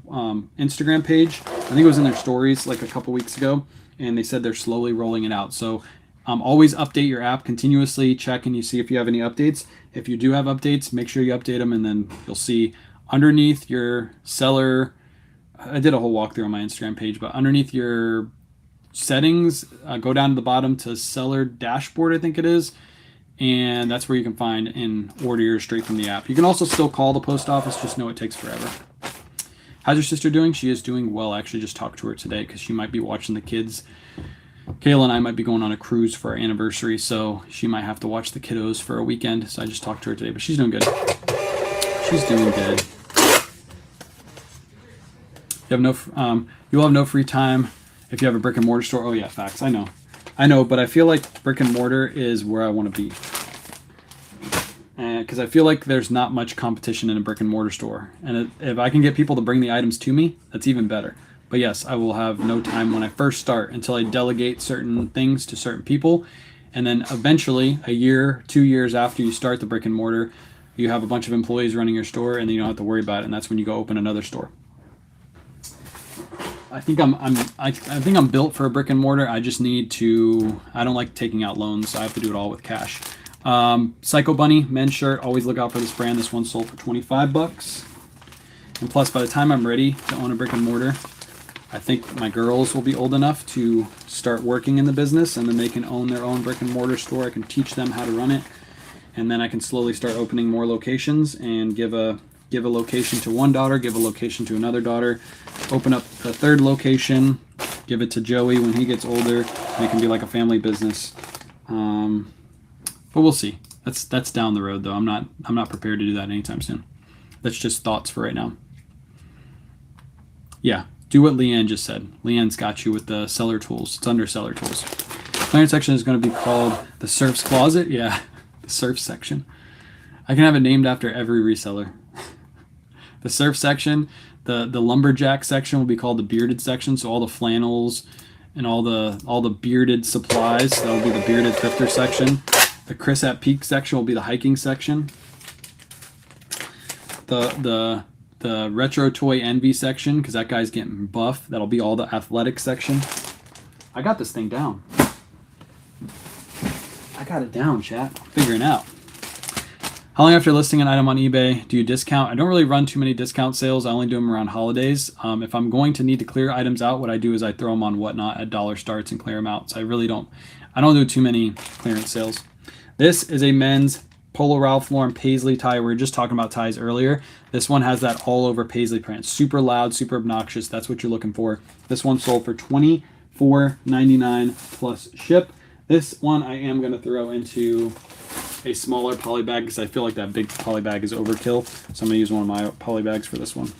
Instagram page. I think it was in their stories like a couple weeks ago, and they said they're slowly rolling it out. So always update your app continuously. Check and you see if you have any updates. If you do have updates, make sure you update them, and then you'll see underneath your seller. I did a whole walkthrough on my Instagram page, but underneath your settings, go down to the bottom to seller dashboard, I think it is, and that's where you can find and order yours straight from the app. You can also still call the post office, just know it takes forever. How's your sister doing? She is doing well. I actually just talked to her today because she might be watching the kids. Kayla and I might be going on a cruise for our anniversary, so she might have to watch the kiddos for a weekend. So I just talked to her today, but she's doing good. She's doing good. You'll have no free time if you have a brick and mortar store. Oh yeah, facts. I know, but I feel like brick and mortar is where I want to be, because I feel like there's not much competition in a brick and mortar store, and if I can get people to bring the items to me, that's even better. But yes, I will have no time when I first start until I delegate certain things to certain people. And then eventually, a year, 2 years after you start the brick and mortar, you have a bunch of employees running your store, and then you don't have to worry about it. And that's when you go open another store. I think I'm built for a brick and mortar. I just need to. I don't like taking out loans, so I have to do it all with cash. Psycho Bunny men's shirt. Always look out for this brand. This one sold for $25. And plus, by the time I'm ready to own a brick and mortar, I think my girls will be old enough to start working in the business, and then they can own their own brick and mortar store. I can teach them how to run it, and then I can slowly start opening more locations and give a location to one daughter, give a location to another daughter, open up a third location, give it to Joey when he gets older, and it can be like a family business. But we'll see. That's down the road though. I'm not prepared to do that anytime soon. That's just thoughts for right now. Yeah. do what Leanne just said. Leanne's got you with the seller tools. It's under seller tools. Clearance section is going to be called the Surf's Closet. Yeah, the Surf section. I can have it named after every reseller. The Surf section, the lumberjack section will be called the bearded section. So all the flannels and all the bearded supplies, that will be the bearded thrifter section. The Chris at Peak section will be the hiking section. The retro toy envy section, because that guy's getting buff, that'll be all the athletic section. I got this thing down. I got it down, chat. I'm figuring it out. How long after listing an item on eBay do you discount? I don't really run too many discount sales. I only do them around holidays. If I'm going to need to clear items out, what I do is I throw them on Whatnot at dollar starts and clear them out. So I don't do too many clearance sales. This is a men's Polo Ralph Lauren Paisley tie. We were just talking about ties earlier. This one has that all over Paisley print. Super loud, super obnoxious. That's what you're looking for. This one sold for $24.99 plus ship. This one I am going to throw into a smaller poly bag because I feel like that big poly bag is overkill. So I'm going to use one of my poly bags for this one.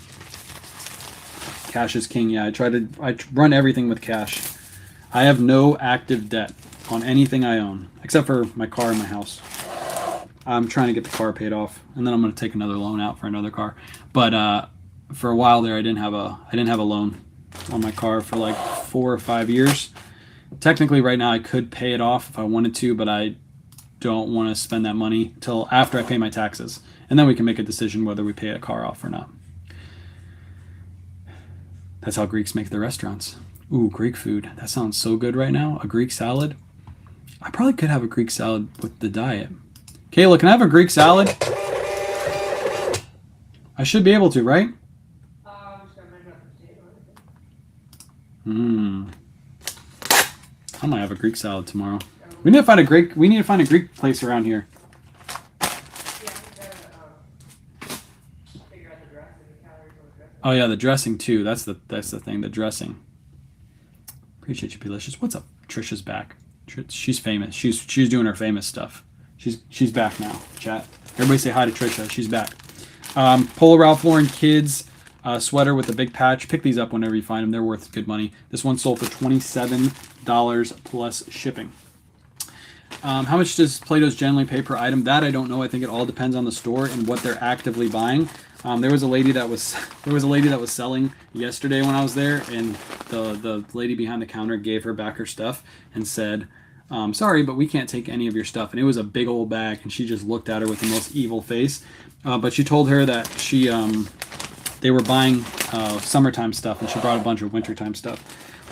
Cash is king. Yeah, I run everything with cash. I have no active debt on anything I own except for my car and my house. I'm trying to get the car paid off, and then I'm going to take another loan out for another car. But for a while there, I didn't have a loan on my car for like 4 or 5 years. Technically, right now I could pay it off if I wanted to, but I don't want to spend that money till after I pay my taxes, and then we can make a decision whether we pay a car off or not. That's how Greeks make their restaurants. Ooh, Greek food. That sounds so good right now. A Greek salad. I probably could have a Greek salad with the diet. Kayla, can I have a Greek salad? I should be able to, right? I might have a Greek salad tomorrow. We need to find a Greek place around here. Oh yeah, the dressing too. That's the thing. The dressing. Appreciate you, Delicious. What's up? Trisha's back. She's famous. She's doing her famous stuff. She's back now. Chat. Everybody say hi to Trisha. She's back. Polo Ralph Lauren Kids sweater with a big patch. Pick these up whenever you find them. They're worth good money. This one sold for $27 plus shipping. How much does Plato's generally pay per item? That I don't know. I think it all depends on the store and what they're actively buying. There was a lady that was selling yesterday when I was there, and the lady behind the counter gave her back her stuff and said, sorry, but we can't take any of your stuff. And it was a big old bag, and she just looked at her with the most evil face. But she told her that they were buying summertime stuff, and she brought a bunch of wintertime stuff.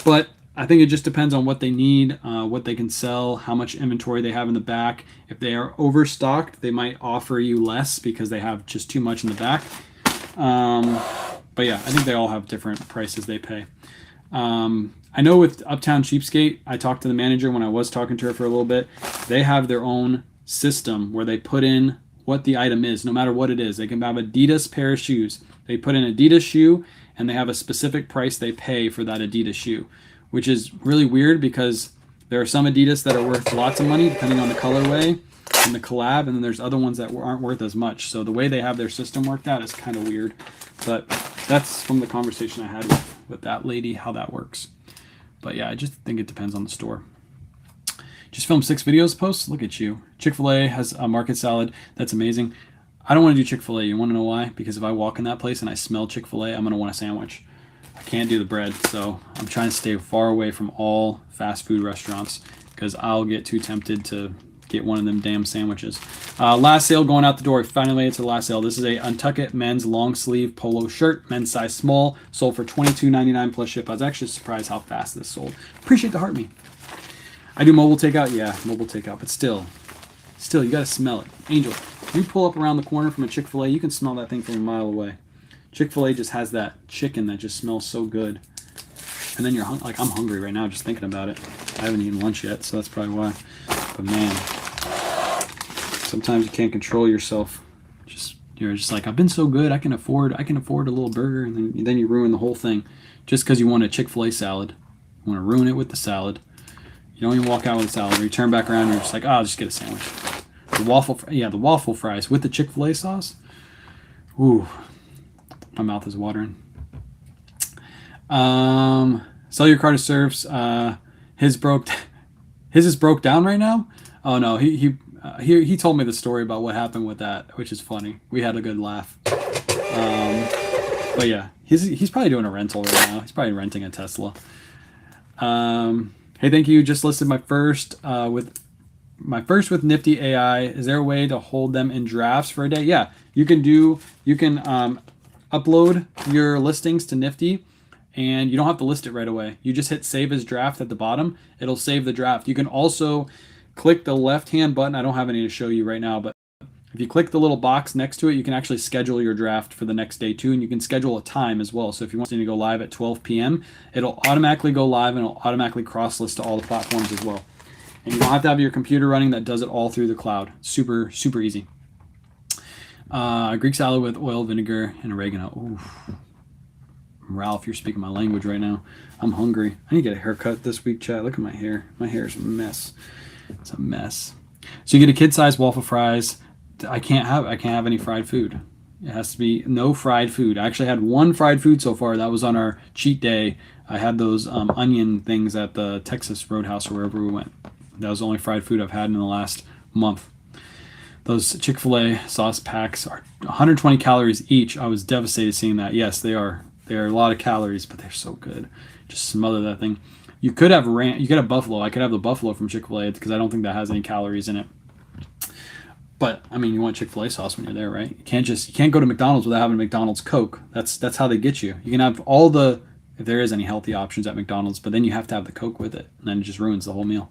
But I think it just depends on what they need, what they can sell, how much inventory they have in the back. If they are overstocked, they might offer you less because they have just too much in the back. But yeah, I think they all have different prices they pay. I know with Uptown Cheapskate, I talked to the manager when I was talking to her for a little bit. They have their own system where they put in what the item is, no matter what it is. They can have Adidas pair of shoes. They put in Adidas shoe, and they have a specific price they pay for that Adidas shoe, which is really weird because there are some Adidas that are worth lots of money depending on the colorway and the collab, and then there's other ones that aren't worth as much. So the way they have their system worked out is kind of weird. But that's from the conversation I had with that lady, how that works. But yeah, I just think it depends on the store. Just filmed 6 videos posts. Look at you. Chick-fil-A has a market salad. That's amazing. I don't want to do Chick-fil-A. You want to know why? Because if I walk in that place and I smell Chick-fil-A, I'm going to want a sandwich. I can't do the bread, so I'm trying to stay far away from all fast food restaurants because I'll get too tempted to get one of them damn sandwiches. Last sale going out the door. Finally made it to the last sale. This is a Untuckit men's long sleeve polo shirt, men's size small, sold for $22.99 plus ship. I was actually surprised how fast this sold. Appreciate the heart me. I do mobile takeout. Yeah, mobile takeout, but still, you gotta smell it. Angel, you pull up around the corner from a Chick-fil-A, you can smell that thing from a mile away. Chick-fil-A just has that chicken that just smells so good. And then you're like, I'm hungry right now just thinking about it. I haven't eaten lunch yet, so that's probably why. But man, sometimes you can't control yourself. You're just like, I've been so good, I can afford a little burger, and then you ruin the whole thing just because you want a Chick-fil-A salad. You want to ruin it with the salad. You don't even walk out with a salad. Or you turn back around and you're just like, I'll just get a sandwich. The waffle fries with the Chick-fil-A sauce. Ooh, my mouth is watering. Sell your car to serfs. His broke. His is broke down right now. Oh no, he told me the story about what happened with that, which is funny. We had a good laugh. But yeah, he's probably doing a rental right now. He's probably renting a Tesla. Hey, thank you. Just listed my first with Nifty AI. Is there a way to hold them in drafts for a day? Yeah, you can upload your listings to Nifty, and you don't have to list it right away. You just hit save as draft at the bottom. It'll save the draft. You can also click the left-hand button. I don't have any to show you right now, but if you click the little box next to it, you can actually schedule your draft for the next day too, and you can schedule a time as well. So if you want to go live at 12 p.m., it'll automatically go live and it'll automatically cross-list to all the platforms as well. And you don't have to have your computer running. That does it all through the cloud. Super, super easy. Greek salad with oil, vinegar, and oregano. Oof. Ralph, you're speaking my language right now. I'm hungry. I need to get a haircut this week, chat. Look at my hair. My hair is a mess. It's a mess. So you get a kid-sized waffle fries. I can't have any fried food. It has to be no fried food. I actually had one fried food so far. That was on our cheat day. I had those onion things at the Texas Roadhouse or wherever we went. That was the only fried food I've had in the last month. Those Chick-fil-A sauce packs are 120 calories each. I was devastated seeing that. Yes, they are. They are a lot of calories, but they're so good. Just smother that thing. You could have you could have buffalo. I could have the buffalo from Chick-fil-A because I don't think that has any calories in it. But I mean, you want Chick-fil-A sauce when you're there, right? You can't go to McDonald's without having a McDonald's Coke. That's how they get you. You can have if there is any healthy options at McDonald's, but then you have to have the Coke with it, and then it just ruins the whole meal.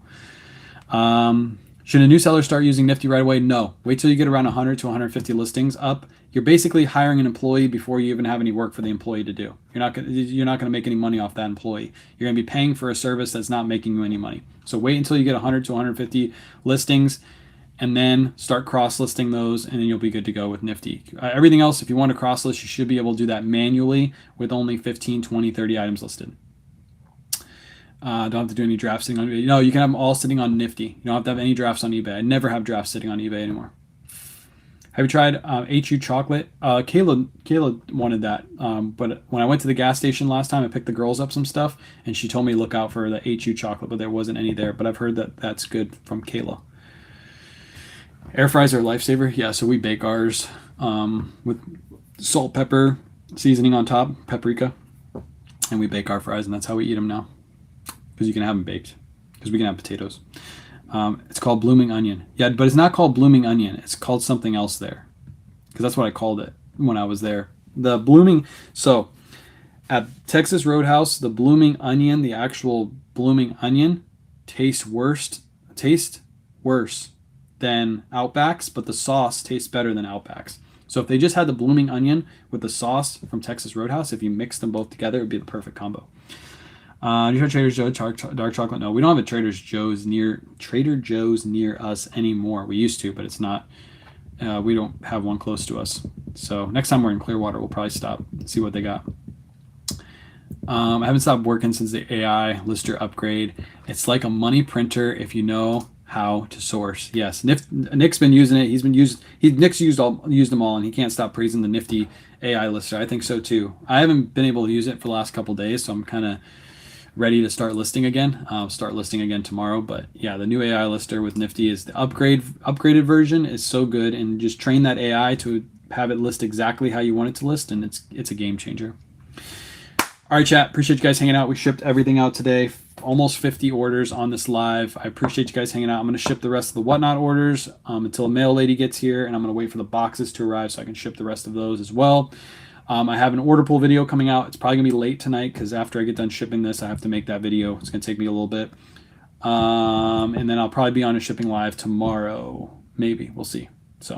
Should a new seller start using Nifty right away? No. Wait till you get around 100 to 150 listings up. You're basically hiring an employee before you even have any work for the employee to do. You're not going to make any money off that employee. You're going to be paying for a service that's not making you any money. So wait until you get 100 to 150 listings, and then start cross-listing those, and then you'll be good to go with Nifty. Everything else, if you want to cross-list, you should be able to do that manually with only 15, 20, 30 items listed. Don't have to do any drafts sitting on eBay. No, you can have them all sitting on Nifty. You don't have to have any drafts on eBay. I never have drafts sitting on eBay anymore. Have you tried HU chocolate? Kayla wanted that, but when I went to the gas station last time, I picked the girls up some stuff, and she told me to look out for the HU chocolate, but there wasn't any there. But I've heard that that's good from Kayla. Air fries are a lifesaver. Yeah, so we bake ours with salt, pepper, seasoning on top, paprika, and we bake our fries, and that's how we eat them now. Because you can have them baked. Because we can have potatoes. It's called blooming onion. Yeah, but it's not called blooming onion. It's called something else there. Because that's what I called it when I was there. So at Texas Roadhouse, the blooming onion, the actual blooming onion, tastes worse than Outback's, but the sauce tastes better than Outback's. So if they just had the blooming onion with the sauce from Texas Roadhouse, if you mix them both together, it would be the perfect combo. Do you have Trader Joe's dark chocolate? No, we don't have a Trader Joe's near us anymore. We used to, but it's not. We don't have one close to us. So next time we're in Clearwater, we'll probably stop and see what they got. I haven't stopped working since the AI lister upgrade. It's like a money printer if you know how to source. Yes, Nick's been using it. Nick's used them all, and he can't stop praising the Nifty AI lister. I think so too. I haven't been able to use it for the last couple of days, so I'm kind of ready to start listing again. I'll start listing again tomorrow. But yeah, the new AI lister with Nifty is the upgraded version is so good, and just train that AI to have it list exactly how you want it to list, and it's a game changer. All right, chat. Appreciate you guys hanging out. We shipped everything out today. Almost 50 orders on this live. I appreciate you guys hanging out. I'm going to ship the rest of the whatnot orders until a mail lady gets here, and I'm going to wait for the boxes to arrive so I can ship the rest of those as well. I have an order pull video coming out. It's probably going to be late tonight because after I get done shipping this, I have to make that video. It's going to take me a little bit. And then I'll probably be on a shipping live tomorrow. Maybe. We'll see.